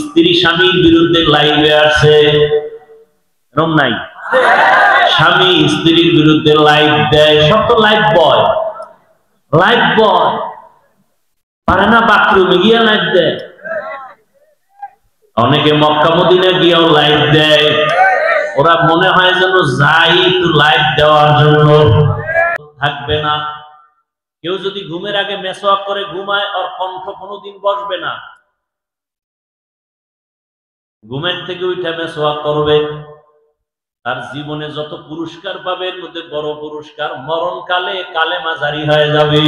স্ত্রী স্বামীর বিরুদ্ধে লাইভে আসছে, এরকম নাই? স্বামী স্ত্রীর বিরুদ্ধে লাইভ দেয়, সব তো লাইভ বয়, লাইভ বয় পারে না বাথরুমে গিয়া লাইভ দেয়, অনেকে মক্কা মদিনা গিয়েও লাইভ দেয়। ওরা মনে হয় যেন যাই একটু লাইভ দেওয়ার জন্য, থাকবে না। কেউ যদি ঘুমের আগে মেসওয়াক করে ঘুমায়, ওর কণ্ঠ কোনোদিন বসবে না, ঘুমের থেকে উঠে মেসওয়াক করবে। তার জীবনে যত পুরস্কার পাবে, এর মধ্যে বড় পুরস্কার মরণকালে কালেমা জারি হয়ে যাবে।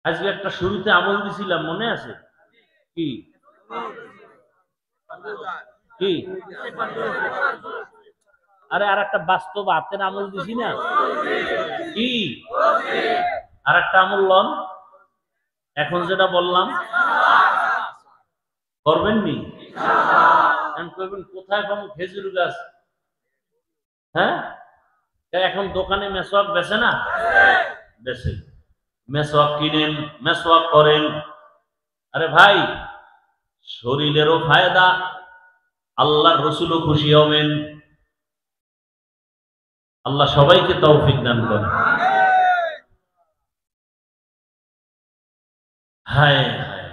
আজকে একটা শুরুতে আমল দিছিলাম, মনে আছে? কি কি? আরে আর একটা বাস্তব হাতের আমল দিছি না? কি আর একটা আমল লন, এখন যেটা বললাম করবেন নি? করবেন কোথায় পাবো? খেজুর গাছ। হ্যাঁ, এখন দোকানে মেসওয়াক বেচে না? বেচে। মেসওয়াক কিনেন, মেসওয়াক করেন। আরে ভাই, শরীরেরও ফায়দা, আল্লাহর রাসূলও খুশি হবেন। আল্লাহ সবাইকে তৌফিক দান করেন। হায় হায়,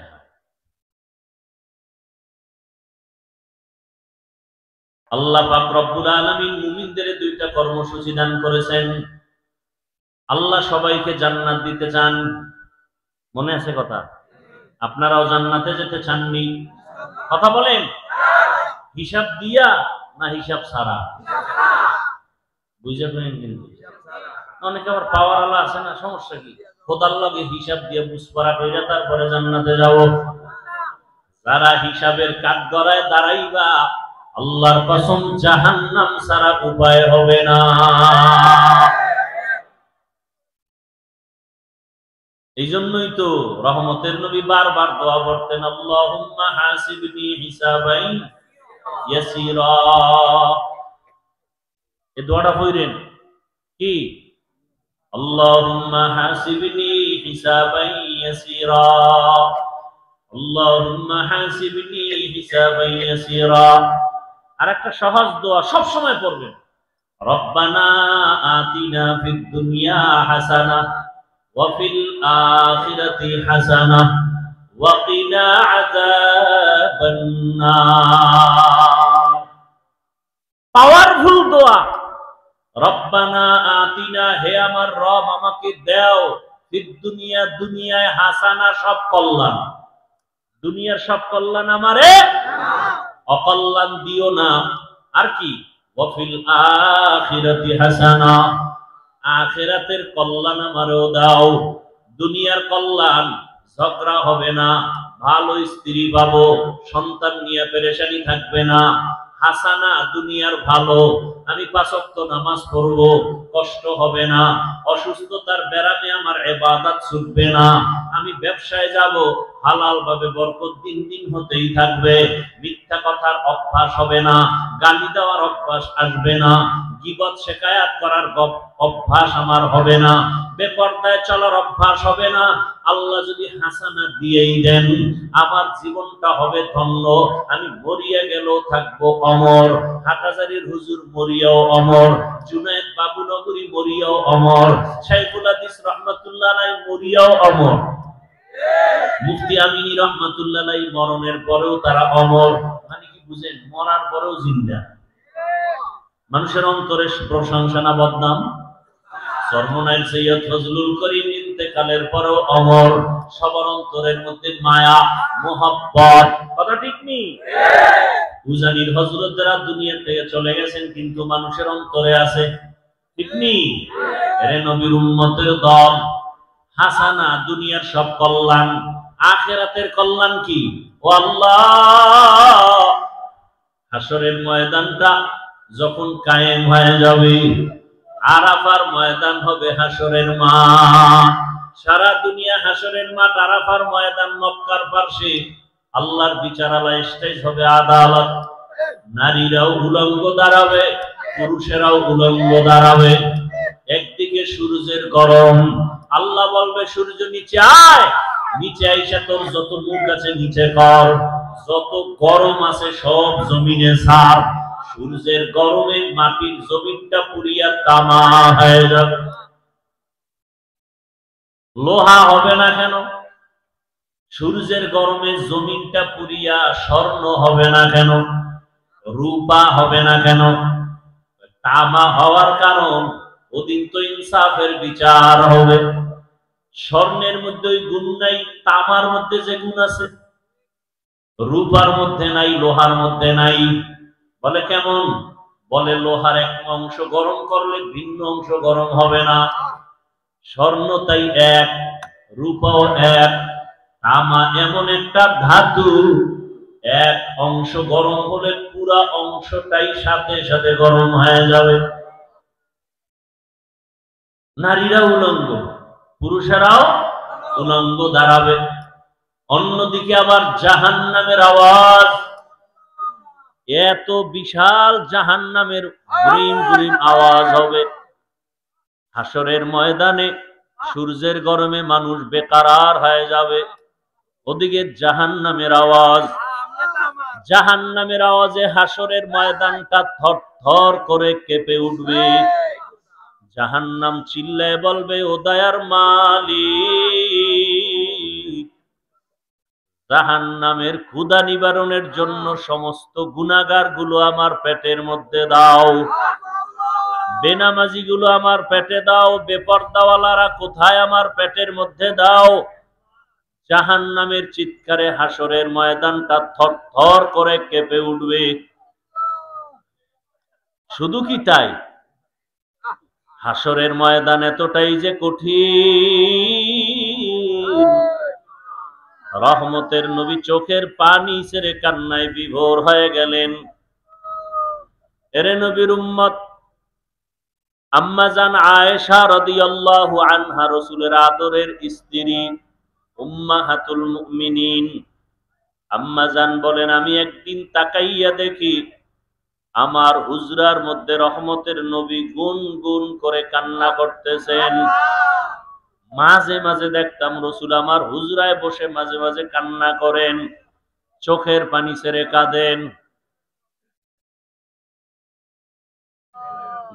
আল্লাহ পাক রব্বুল আলামিন মুমিনদের দুইটা কর্মসূচি দান করেছেন। আল্লাহ সবাইকে জান্নাত দিতে চান, মনে আছে কথা? আপনারাও জান্নাতে যেতে চাননি? কথা বলেন, হিসাব দিয়া না হিসাব ছাড়া? বুঝে পেলেন? কিন্তু অনেকে আবার পাওয়ার আলা আছে না, সমস্যা কি? খোদার লগে হিসাব দিয়ে বুঝপড়া কইরা তারপরে জান্নাতে যাব। যারা হিসাবের কাঠগড়ায় দাঁড়াইবা, আল্লাহর কসম জাহান্নাম ছাড়া উপায় হবে না। এই জন্যই তো রহমতের নবী বারবার দোয়া করতেন, আল্লাহুম্মা হাসিবনি হিসাবাই ইয়াসিরা। এই দোয়াটা পড়েন কি? আল্লাহুম্মা হাসিবনি হিসাবাই ইয়াসিরা, আল্লাহুম্মা হাসিবনি হিসাবাই ইয়াসিরা। আর একটা সহজ দোয়া সব সময় পড়বেন, রব্বানা আতিনা ফিদ দুনিয়া হাসানাহ ওয়া ফিল আখিরাতি হাসানাহ ওয়া কিনা আযাবান নার। পাওয়ারফুল দোয়া। রব্বানা আতিনা, হে আমার রব আমাকে দাও, ফিদ দুনিয়া, দুনিয়ায় হাসানা, সব কল্যাণ, দুনিয়ার সব কল্যাণ আমারে, অকল্যাণ দিও না। আর কি? ওয়া ফিল আখিরাতি হাসানা, আখিরাতের কল্যাণ আমারও দাও। দুনিয়ার কল্যাণ, ঝগড়া হবে না, ভালো স্ত্রী পাবো, সন্তান নিয়ে পেরেশানি থাকবে না। হাসানা, দুনিয়ার ভালো, আমি ৫ ওয়াক্ত নামাজ পড়বো, কষ্ট হবে না। অসুস্থতার ব্যারামে আমার ইবাদত ছুটবে না। আমি ব্যবসায় যাব, হালাল ভাবে বরকত দিন দিন হতেই থাকবে। মিথ্যা কথার অভ্যাস হবে না, গালি দেওয়ার অভ্যাস আসবে না, গীবত শিকায়াত করার অভ্যাস আমার হবে না, বেপরদায় চলার অভ্যাস হবে না। আল্লাহ যদি হাসানা দিয়েই দেন, আমার জীবনটা হবে ধন্য। আমি মরিয়া গেলেও থাকবো অমর, হাটহাজারীর হুজুর মরিয়াও অমর, জুনায়েদ বাবুনগরী মরিয়াও অমর, শাইখুল হাদিস রহমাতুল্লাহ আলাইহি মরিয়াও অমর, মুফতি আমিনী রহমাতুল্লাহ আলাইহি মরণের পরেও তারা অমর। মানে কি বুঝেন? মরার পরেও জিন্দা। মানুষের অন্তরে প্রশংসা না বদনাম? সরমনাইল সৈয়দ ফজলুল করিম ইন্তেকালের পরেও অমর, সবার অন্তরের মধ্যে মায়া মোহাব্বত। কথা ঠিক নেই? উজানির হযরত যারা দুনিয়া থেকে চলে গেছেন, কিন্তু মানুষের অন্তরে আছে। ঠিক নি? এরে নবীর উম্মতের দল, হাসানা দুনিয়ার সব কল্যাণ, আখিরাতের কল্যাণ কি? ও আল্লাহ, হাসরের ময়দানটা যখন কায়েম হয়ে যাবে, আরাফার ময়দান হবে হাসরের মাঠ। সারা দুনিয়া হাসরের মাঠ, আরাফার ময়দান মক্কার পাশে। আল্লাহর বিচারালয় স্টেজ হবে আদালত। নারীরাও উলঙ্গ দাঁড়াবে, পুরুষেরাও উলঙ্গ দাঁড়াবে। একদিকে সূর্যের গরম, আল্লাহ বলবে সূর্য নিচে আয়, নিচে আইসা তোর যত মুখ আছে নিচে কর, যত গরম আছে সব জমিনে ছাড়। সূর্যের গরমে মাটির জমিনটা পুড়িয়া তামা হয়ে যাবে। লোহা হবে না কেন? সূর্যের গরমে জমিনটা পুড়িয়া স্বর্ণ হবে না কেন? রূপা হবে না কেন? তামা হওয়ার কারণ ওদিন তো ইনসাফের বিচার হবে। স্বর্ণের মধ্যে ওই গুণ নাই, তামার মধ্যে যে গুণ আছে, রূপার মধ্যে নাই, লোহার মধ্যে নাই। বলে কেমন? বলে লোহার এক অংশ গরম করলে ভিন্ন অংশ গরম হবে না। স্বর্ণ তাই এক, রূপাও এক। তামা এমন একটা ধাতু, এক অংশ গরম হলে পুরা অংশটাই সাথে সাথে গরম হয়ে যাবে। নারীরা উলঙ্গ, পুরুষেরাও উলঙ্গ দাঁড়াবে। অন্যদিকে আবার জাহান্নামের আওয়াজ, এত বিশাল জাহান্নামের গুরিম গুরিম আওয়াজ হবে। হাসরের ময়দানে সূর্যের গরমে মানুষ বেকারার হয়ে যাবে। ওদিকে জাহান্নামের আওয়াজ, জাহান্নামের আওয়াজে হাসরের ময়দানটা থরথর করে কেঁপে উঠবে। জাহান্নাম চিল্লায় বলবে, ও দয়ার মালিক, জাহান্নামের ক্ষুধা নিবারণের জন্য সমস্ত গুনাহগার গুলো আমার পেটের মধ্যে দাও, বেনামাজি গুলো আমার পেটে দাও, বেপরদাওয়ালারা কোথায় আমার পেটের মধ্যে দাও। জাহান্নামের চিৎকারে হাসরের ময়দানটা থরথর করে কেঁপে উঠবে। শুধু কি তাই, হাসরের ময়দান এতটাই যে কঠিন, রহমতের নবী চোখের পানি ছেড়ে কান্নায় বিভোর হয়ে গেলেন। এরে নবীর উম্মত, আম্মা জান আয়েশা রাদিয়াল্লাহু আনহা, রাসূলের আদরের স্ত্রী, উম্মাহাতুল মুমিনিন, আম্মা জান বলেন, আমি একদিন তাকাইয়া দেখি আমার হুজরার মধ্যে রহমতের নবী গুন গুন করে কান্না করতেছেন। মাঝে মাঝে দেখতাম রসুল আমার হুজরায় বসে মাঝে মাঝে কান্না করেন, চোখের পানি ছেড়ে কাঁদেন।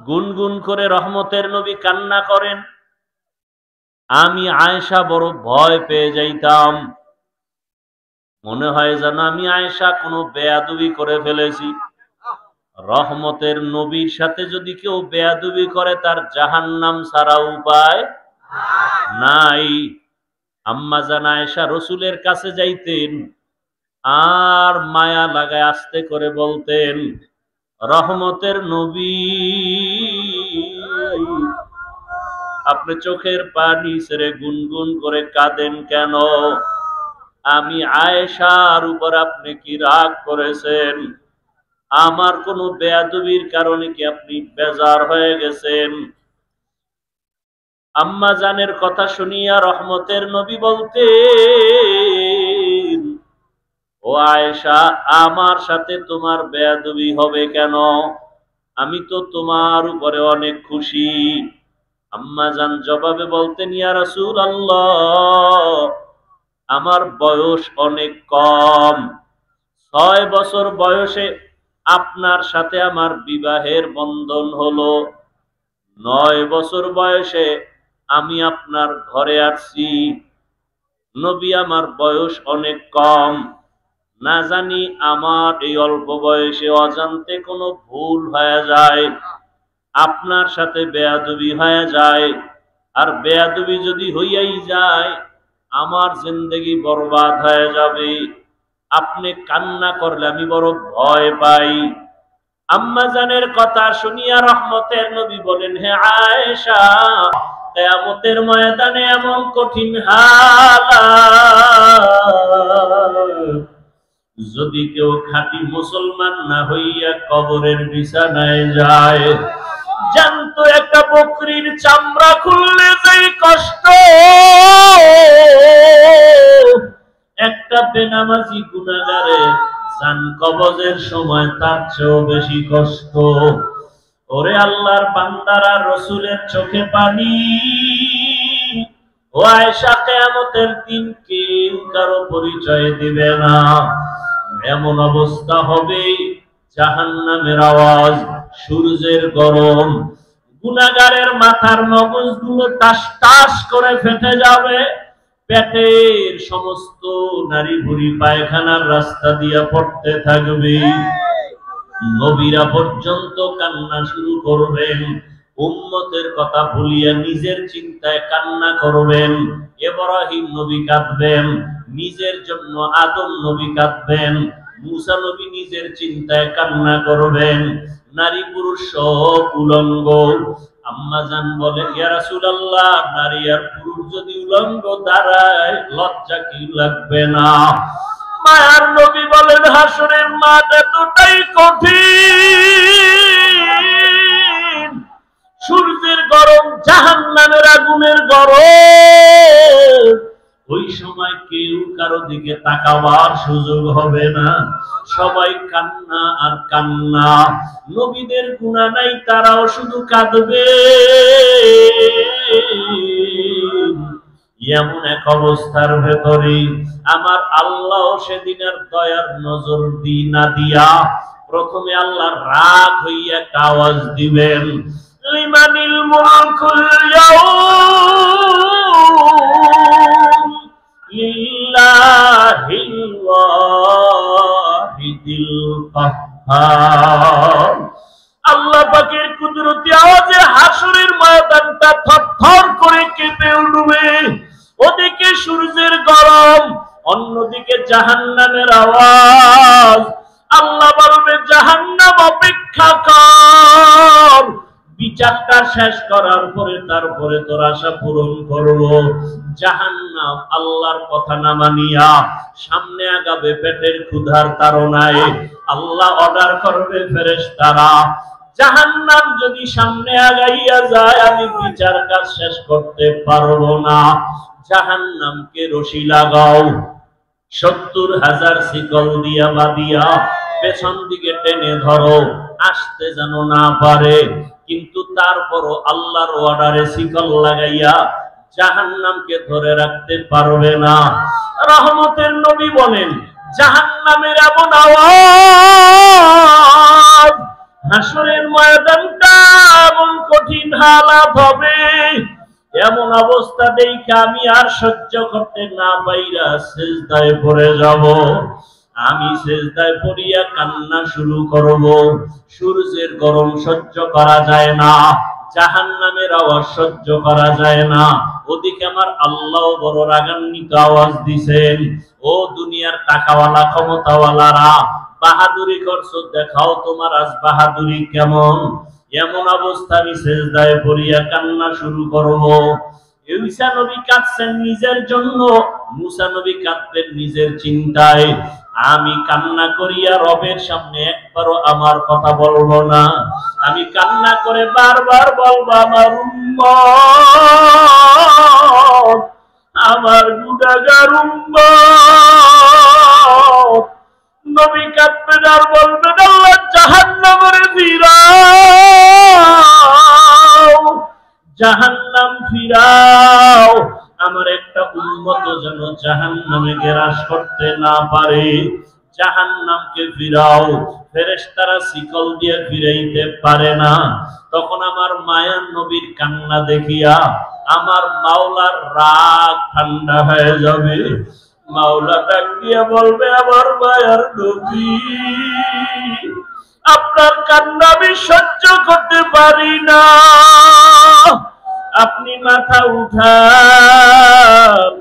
গুনগুন করে রহমতের নবী কান্না করেন। আমি আয়েশা বড় ভয় পেয়ে যাইতাম, মনে হয় যেন আমি আয়েশা কোনো বেয়াদবি করে ফেলেছি। রহমতের নবীর সাথে যদি কেউ বেয়াদবি করে তার জাহান্নাম ছাড়া উপায় নাই। আম্মা জান আয়েশা রসুলের কাছে যাইতেন আর মায়া লাগায় আস্তে করে বলতেন, রহমতের নবী, আপনি চোখের পানি ছেড়ে গুনগুন করে কাঁদেন কেন? আমি আয়েশার উপর আপনি কি রাগ করেছেন? আমার কোনো বেয়াদবির কারণে কি আপনি বেজার হয়ে গেছেন? আম্মা জানের কথা শুনিয়া রহমতের নবী বলতেন, ও আয়েশা, আমার সাথে তোমার বেয়াদবি হবে কেন? আমি তো তোমার উপরে অনেক খুশি। আম্মা জান জবাবে বলতেন, ইয়া রাসূলুল্লাহ, আমার বয়স অনেক কম, 6 বছর বয়সে আপনার সাথে আমার বিবাহের বন্ধন হলো, 9 বছর বয়সে আমি আপনার ঘরে আসছি। নবী, আমার বয়স অনেক কম, না জানি আমার এই অল্প বয়সে অজান্তে কোনো ভুল হয়ে যায়, আপনার সাথে বেয়াদবি হয়ে যায়। আর বেয়াদবি যদি হইয়াই যায় আমার জিন্দেগি বরবাদ হয়ে যাবে। আপনি কান্না করলে আমি বড় ভয় পাই। আম্মা জানের কথা শুনিয়া রহমতের নবী বলেন, হে আয়েশা, কিয়ামতের ময়দানে এমন কঠিন হালাত, যদি কেউ খাঁটি মুসলমান না হইয়া কবরের বিছানায় যায়, জানতো একটা বকরির চামড়া খুললে যেই কষ্ট, একটা বেনামাজি গুনাহগারে জান কবজের সময় তার চেয়েও বেশি কষ্ট। ওরে আল্লাহর বান্দারা, রসুলের চোখে পানি। ও আয়েশা, কিয়ামতের দিন কেউ কারো পরিচয় দিবে না, এমন অবস্থা হবে, জাহান্নামের আওয়াজ, সূর্যের গরম, গুনাহগারের মাথার মগজগুলো টাস টাস করে ফেটে যাবে, পেটের সমস্ত নারী ভুঁড়ি পায়খানার রাস্তা দিয়া পড়তে থাকবে। নবীরা পর্যন্ত কান্না শুরু করবেন, উম্মতের কথা ভুলিয়া নিজের চিন্তায় কান্না করবেন। ইব্রাহিম নবী কাঁদবেন, নিজের জন্য আদম নবী কাঁদবেন, মুসা নবী নিজের চিন্তায় কান্না করবেন, নারী পুরুষ সব উলঙ্গ। আম্মা জান বলেন, ইয়া রাসূলুল্লাহ, নারী আর পুরুষ যদি উলঙ্গ দাঁড়ায় লজ্জা কি লাগবে না? মায়ার নবী বলেন, হাসরের মাঠ এতটাই কঠিন, সূর্যের গরম, জাহান্নামের আগুনের গরম, ওই সময় কেউ কারো দিকে তাকাবার সুযোগ হবে না, সবাই কান্না আর কান্না। নবীদের গুনাহ নাই, তারাও শুধু কাঁদবে। এমন এক অবস্থার ভেতরে আমার আল্লাহ সেদিনের দয়ার নজর না দিয়া প্রথমে আল্লাহ রাগ হইয়া একটা আওয়াজ দিবেন, লিমানিল মুলকুল ইয়াউম লিল্লাহিল ওয়াহিদিল কাহ্হার। আল্লাহ পাকের কুদরতি আওয়াজে হাসরের ময়দানটা থরথর করে কেঁপে উঠবে। ওদিকে সূর্যের গরম, অন্যদিকে জাহান্নামের আওয়াজ। আল্লাহ বলবে, জাহান্নাম অপেক্ষা কর, বিচারটা শেষ করার পরে তারপরে তোর আশা পূরণ করব। জাহান্নাম আল্লাহর কথা না মানিয়া সামনে আগাবে পেটের ক্ষুধার তাড়নায়। আল্লাহ অর্ডার করবে ফেরেশতারা, জাহান্নাম যদি সামনে আগাইয়া যায় আমি বিচার কাজ শেষ করতে পারবো না, জাহান্নামকে রশি লাগাও, ৭০,০০০ শিকল দিয়া বাঁধিয়া পেছন দিকে টেনে ধরো, আসতে যেন না পারে। কিন্তু তারপরও আল্লাহর অর্ডারে শিকল লাগাইয়া জাহান্নামকে ধরে রাখতে পারবে না। রহমতের নবী বলেন, জাহান্নামের এমন আওয়াজ, হাসরের ময়দানটা এমন কঠিন হালাত হবে, এমন অবস্থা দেখে আমি আর সহ্য করতে না পাইরা সিজদায় পড়ে যাব। আমি সিজদায় পড়িয়া কান্না শুরু করব। সূর্যের গরম সহ্য করা যায় না, জাহান্নামের আওয়াজ সহ্য করা যায় না। ওদিকে আমার আল্লাহ বড় রাগান্বিত আওয়াজ দিছেন, ও দুনিয়ার টাকাওয়ালা ক্ষমতাওয়ালারা, বাহাদুরি করছো, দেখাও তোমার আজ বাহাদুরি কেমন। এমন অবস্থা আমি সিজদায় পড়িয়া কান্না শুরু করব। ঈসা নবী কাঁদছেন নিজের জন্য, মুসা নবী কাঁদবেন নিজের চিন্তায়। আমি কান্না করিয়া রবের সামনে একবারও আমার কথা বলবো না, আমি কান্না করে বারবার বলবো, আমার উম্মত, আমার গুনাহগার উম্মত। নবী কাঁদবেন আর বলবেন, আল্লাহ জাহান্নামের ফিরাও, জাহান্নাম ফিরাও, আমার একটা উম্মত যেন জাহান্নামে গ্রাস করতে না পারে, জাহান্নামকে ফিরাও। ফেরেশতারা শিকল দিয়ে ফিরাইতে পারে না। তখন আমার মায়ার নবীর কান্না দেখিয়া আমার মাওলার রাগ ঠান্ডা হয়ে যাবে। মাওলা ডাক দিয়ে বলবে, আমার মায়ার নবী, আপনার কান্না আমি সহ্য করতে পারি না, আপনি মাথা উঠান,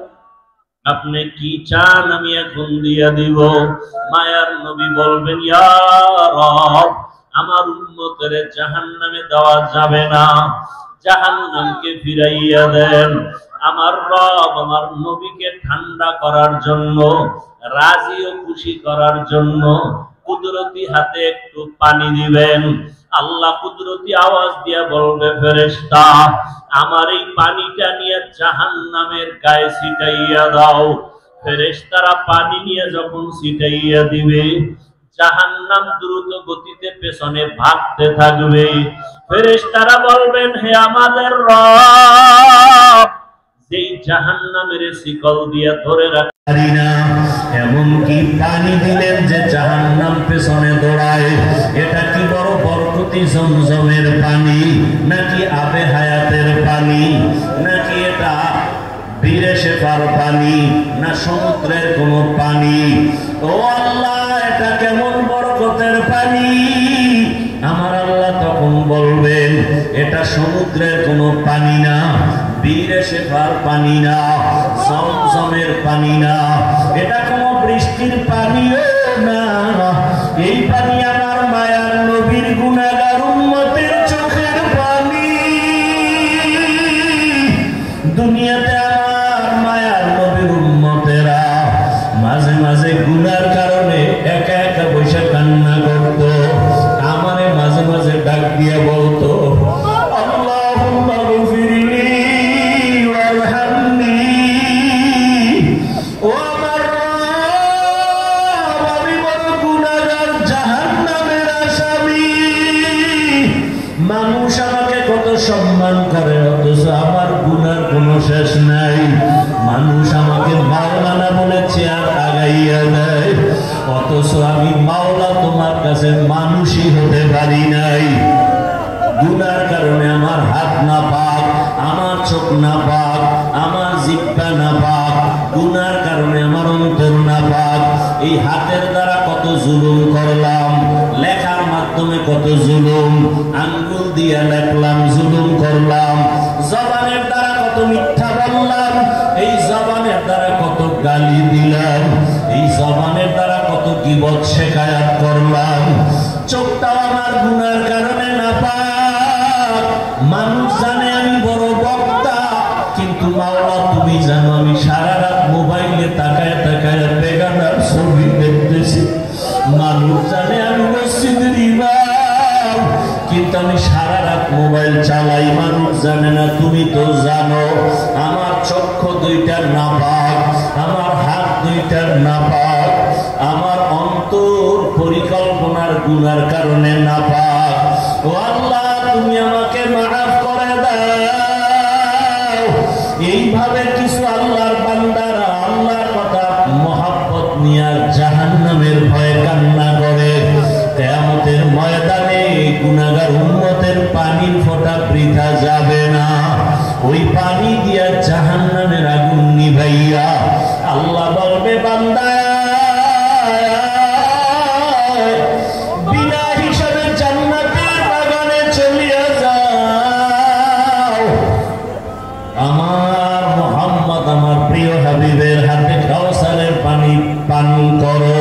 আপনি কি চান আমি এখন দিয়া দিব। মায়ার নবী বলবেন, ইয়া রব, আমার উম্মতের জাহান্নামে দেওয়া যাবে না, জাহান্নামকে ফিরাইয়া দেন। আমার রব আমার নবীকে ঠান্ডা করার জন্য, রাজি ও খুশি করার জন্য কুদরতি হাতে একটু পানি দিবেন। আল্লাহ কুদরতি আওয়াজ দিয়ে বলবে, ফেরেশতা আমার এই পানিটা নিয়ে জাহান্নামের গায়ে ছিটাইয়া দাও। ফেরেশতারা পানি নিয়ে যখন ছিটাইয়া দিবে, জাহান্নাম দ্রুত গতিতে পেছনে ভাগতে থাকবে। ফেরেশতারা বলবেন, হে আমাদের রব, যেই জাহান্নামের শিকল দিয়ে ধরে রাখি না, এমন কি পানি দিলেন যে জাহান্নাম পেছনে দৌড়ায়। এটা কি বড় বরকতি জমজমের পানি, নাকি আবে হায়াতের পানি, নাকি এটা বীরে শেফার পানি, না সমুদ্রের কোন পানি? ও আল্লাহ, এটা কেমন বরকতের পানি? আমার আল্লাহ তখন বলবেন, এটা সমুদ্রের কোন পানি না, বীরে শেফার পানি না, জমজমের পানি না, এটা কোন বৃষ্টির পানিও না। এই পানি আমার মায়ার নবীর গুনাহগার উম্মতের চোখের পানি। দুনিয়াতে আমার মায়ার নবীর উম্মতেরা মাঝে মাঝে গুনার কারণে একা একা বসে কান্না করত, আমারে মাঝে মাঝে ডাক দিয়ে বলতো, আল্লাহুম্মা গফিরলি ওয়ারহামনি। ও আমার রব, আমি বড় গুনাহগার, জাহান্নামের আসামি। মানুষ আমাকে কত সম্মান করে, অথচ আমার গুনার কোনো শেষ নাই। মানুষ আমাকে মাওলানা বলে চেয়ার আগাইয়া দেয়, অথচ আমি মাওলা তোমার কাছে মানুষই হতে পারি নাই। গুনার কারণে আমার হাত না পাক, আমার চোখ না পাক, আমার জিহ্বা না পাক, গুনার কারণে আমার অন্তর না পাক। এই হাতের দ্বারা কত জুলুম করলাম, লেখার মাধ্যমে কত জুলুম, আঙ্গুল দিয়ে লেখলাম, জুলুম করলাম। জবানের দ্বারা কত মিথ্যা বললাম, এই জবানের দ্বারা কত গালি দিলাম, এই জবানের দ্বারা কত গীবত শিকায়াত করলাম। চোখটাও আমার গুনার কারণে না পাক। মানুষ জানে আমি বড় বক্তা, কিন্তু মাওলা তুমি জানো আমি সারা রাত মোবাইলে তাকায় তাকায় বেগানার ছবি দেখতেছি। মানুষ জানে আমি মসজিদের ইমাম, কিন্তু আমি সারা রাত মোবাইল চালাই। মানুষ জানে না, তুমি তো জানো আমার চক্ষু দুইটার নাপাক, আমার হাত দুইটার নাপাক, আমার অন্তর পরিকল্পনার গুনার কারণে নাপাক। ও আল্লাহ, তুমি আমাকে মাফ করে দাও। এইভাবে কিছু আল্লাহর বান্দারা আল্লাহর কথা মহব্বত নিয়ে জাহান্নামের ভয়ে কান্না করে। কিয়ামতের ময়দানে গুনাহগার উম্মতের পানির ফোঁটা বৃথা যাবে না। ওই পানি দিয়া জাহান্নামের আগুন নিভাইয়া আল্লাহ বলবে, বান্দা বিনা হিসাবে জান্নাতের বাগানে চলিয়া যাও। আমার মুহাম্মদ আমার প্রিয় হাবিবের হাতে কাউসারের পানি পান করো।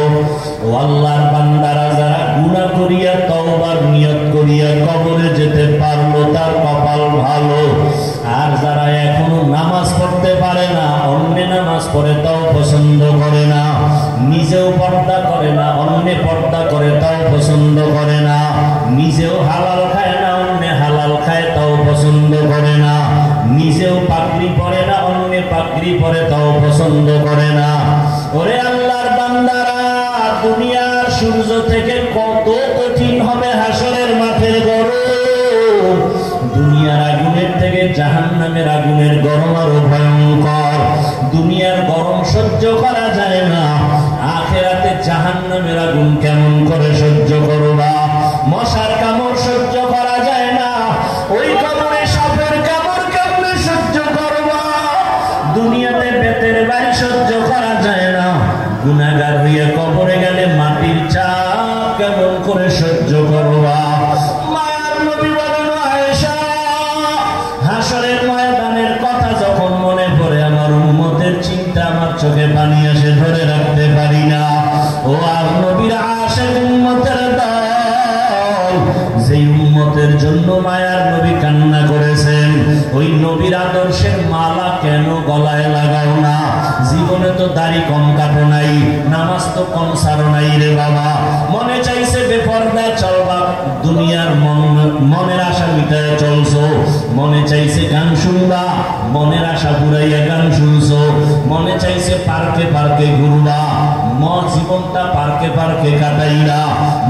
ও আল্লাহর বান্দারা, যারা গুনাহ করিয়া তওবার নিয়ত করিয়া কবরে যেতে পারলো তার কপাল ভালো। আর যারা এখনো নামাজ পড়তে পারে না, অন্য নামাজ পড়ে তাও পছন্দ করে না, নিজেও পর্দা করে না, অন্য পর্দা করে তাও পছন্দ করে না, নিজেও হালাল খায় না, অন্য হালাল খায় তাও পছন্দ করে না, নিজেও পাগড়ি পরে না, অন্য পাগড়ি পরে তাও পছন্দ করে না। ওরে আল্লাহর বান্দারা, দুনিয়ার সূর্য থেকে কত কঠিন হবে হাসরের মাঠের গরম। দুনিয়ার আগুনের থেকে জাহান্নামের আগুনের গরম আরো ভয়ঙ্কর। দুনিয়ার গরম সহ্য করা যায় না, আখিরাতে জাহান্নামের আগুন কেমন করে সহ্য করবা? মশার কামড় সহ্য করা যায় না, ওই কবরে সাপের কামড় কেমনে সহ্য করবা? দুনিয়াতে বেতের বাড়ি সহ্য করা যায় না, গুনাহগার হইয়া কবরে গেলে মাটির চাপ কেমন করে সহ্য করবা? মায়ার নবী বলেন, আয়েশা, হাসরের ময়দানের কথা যখন মনে পড়ে আমার উম্মতের চিন্তা আমার চোখে পানি আসে, ধরে রাখতে পারি না। ও আর নবীর আশিক উম্মতের যেই উম্মতের জন্য মায়ার নবী কান্না করেছেন, ওই নবীর আদর্শের মালা কেন গলায় লাগাও না? জীবনে তো দাড়ি কম কাটো নাই, নামাজ তো কম সারো নাই রে বাবা। মনে চাইছে বেপরদা চলবা, দুনিয়ার মনের আশা মিটায় চলছো। মনে চাইছে গান শুনবা, মনের আশা পুরাইয়া গান শুনছো। মনে চাইছে পার্কে পার্কে ঘুরবা, জীবনটা পার্কে পার্কে কাটাইলা।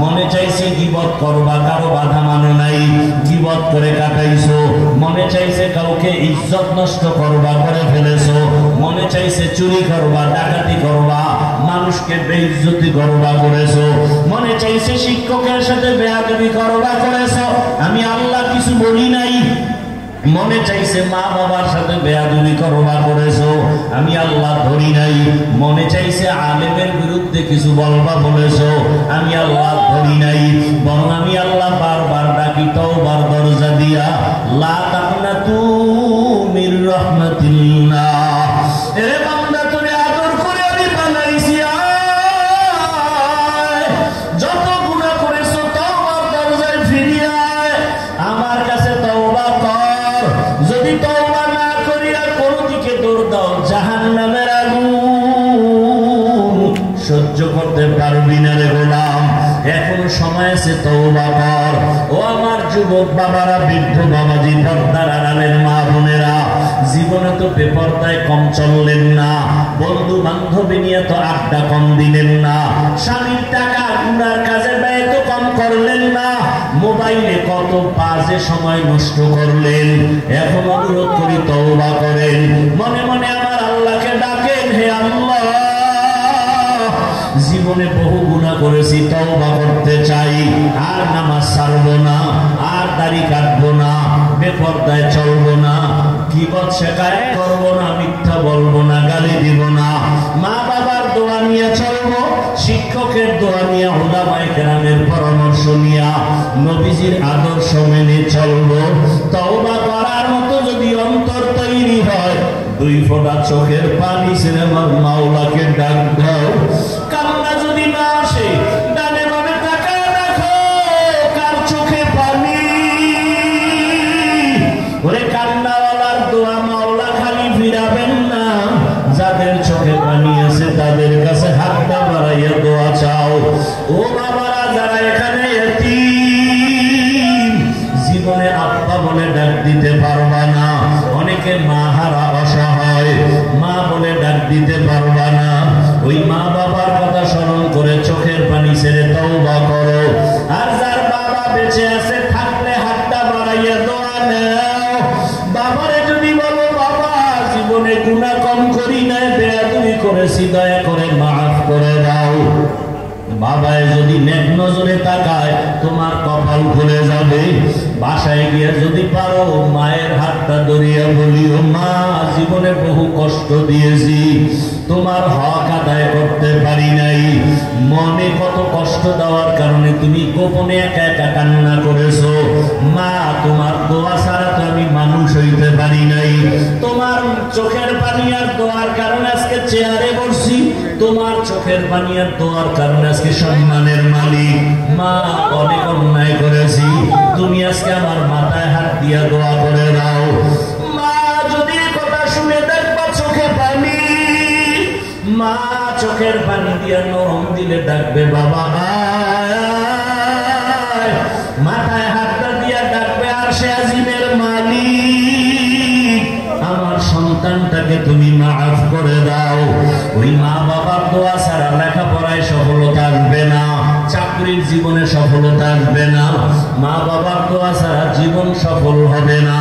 মনে চাইছে গীবত করবা, কারো বাধা মানো নাই, গীবত করে কাটাইছো। মনে চাইছে কাউকে ইজ্জত নষ্ট করবা, করে ফেলেছো। মনে চাইছে চুরি করবা, ডাকাতি করবা, মানুষকে বেইজ্জতি করবা, করেছো। মনে চাইছে শিক্ষকের সাথে বেয়াদবি করবা, করেছো। আমি আল্লাহ কিছু বলি নাই। মনে চাইছে মা বাবার সাথে বেয়াদবি করবা, করেছো। আমি আল্লাহ ধরি নাই। মনে চাইছে আলেমের বিরুদ্ধে কিছু বলবা, বলেছো। আমি আল্লাহ ধরি নাই। বরং আমি আল্লাহ বারবার ডাকি তওবার দরজা দিয়া, লা তাকনাতু মির রাহমাতিল্লাহ। এরে বান্দা, তোরে আদর করে আমি বানাইছি, যত গুনাহ করেছো তওবার দরজায় ফিরে আয়, আমার কাছে তওবা কর। যদি তওবা না করিয়া কোন দিকে দৌড় দাও, জাহান্নামের আগুন সহ্য করতে পারবি না রে গোলাম। এখন সময় আছে, তওবা কর। ও আমার যুবক বাবারা, বৃদ্ধ বাবাজি, পর্দার আড়ালের মা বোনেরা, জীবনে তো বেপরদায় কম চললেন না, বন্ধু বান্ধবী নিয়ে তো আড্ডা কম দিলেন না, স্বামীর টাকা গুনার কাজে ব্যয় তো কম করলেন না, মোবাইলে কত বাজে সময় নষ্ট করলেন। এখন অনুরোধ করি তওবা করেন। মনে মনে আমার আল্লাহকে ডাকেন, হে আল্লাহ, জীবনে বহু গুনাহ করেছি, তওবা করতে চাই। আর নামাজ ছাড়বো না, আর দাড়ি কাটবো না, বেপরদায় চলবো না, গীবত শিকায়ত করবো না, মিথ্যা বলবো না, গালি দিব না, মা বাবার দোয়া নিয়ে চলবো, শিক্ষকের দোয়া নিয়ে, উলামায়ে কেরামের পরামর্শ নিয়ে, নবীজির আদর্শ মেনে চলবো। তওবা করার মতো যদি অন্তর তৈরি হয়, 2 ফোঁটা চোখের পানি ছেড়ে আমার মাওলাকে ডাক দাও। কান্না যদি না আসে, ডানে বামে তাকায় দেখো কার চোখে পানি। ওরে কান্নাওয়ালার দোয়া মাওলা খালি ফিরাবেন না, যাদের চোখে পানি আছে তাদের কাছে হাতটা বাড়াইয়া দোয়া চাও। ও বাবারা, যারা এখানে এতিম, জীবনে আব্বা বলে ডাক দিতে পারবা না, অনেকে মা হারা অসহায়, মা বলে ডাক দিতে পারবা না, ওই মা বাবার কথা স্মরণ করে চোখের পানি ছেড়ে তওবা করো। আর যার বাবা বেঁচে আছে, থাকলে হাতটা বাড়াইয়া দোয়া নাও। বাবারে যদি বলো, বাবা জীবনে গুনাহ কম করি নাই, বেয়াদবি করেছি, দয়া করে মাফ করে দাও। বাবায় যদি নেক নজরে তাকায়, তোমার কপাল খুলে যাবে। বাসায় গিয়ে যদি পারো, মায়ের হাতটা ধরিয়া বলিও, মা জীবনে বহু কষ্ট দিয়েছি, তোমার হক আদায় করতে পারি নাই, মনে কত কষ্ট দেওয়ার কারণে তুমি গোপনে একা একা কান্না করেছো। মা, তোমার দোয়া ছাড়া তো আমি মানুষ হইতে পারি নাই, তোমার চোখের পানি আর দোয়ার কারণে আজকে চেয়ারে বসছি, তোমার চোখের পানি আর দোয়ার কারণে আজকে সম্মানের মালিক। মা, অনেক অন্যায় করেছি, তুমি আজকে আমার মাথায় হাত দিয়া দোয়া করে দাও। মা যদি কথা শুনে দেখবা চোখে পানি, মা চোখের পানি দিয়া নরম দিলে ডাকবে, বাবা আয়। মাথায় হাতটা দিয়া ডাকবে, আর সে আজিমের মালিক, আমার সন্তানটাকে তুমি মাফ করে দাও। ওই মা বাবার দোয়া ছাড়া লেখাপড়ায় সফলতা আসবে না, চাকরির জীবনে সফলতা আসবে না, মা বাবার দোয়া ছাড়া জীবন সফল হবে না।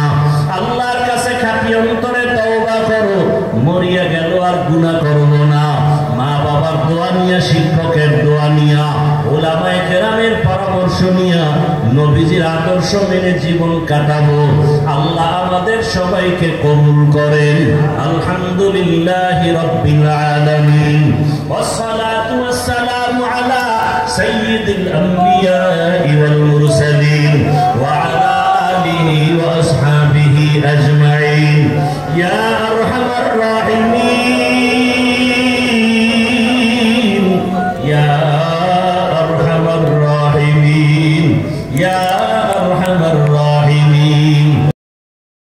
আল্লাহর কাছে খাঁটি অন্তরে তওবা করো, মরিয়া গেল আর গুনাহ করবো না। মা বাবার দোয়া নিয়া, শিক্ষকের দোয়া নিয়া, উলামায়ে কেরামের পরামর্শ নিয়া, নবীজির আদর্শ মেনে জীবন কাটাবো। আল্লাহ আমাদের সবাইকে কবুল করেন। আলহামদুলিল্লাহি রাব্বিল আলামিন, ওয়াসসালাতু ওয়াসসালামু আলা সাইয়্যিদিল আম্বিয়া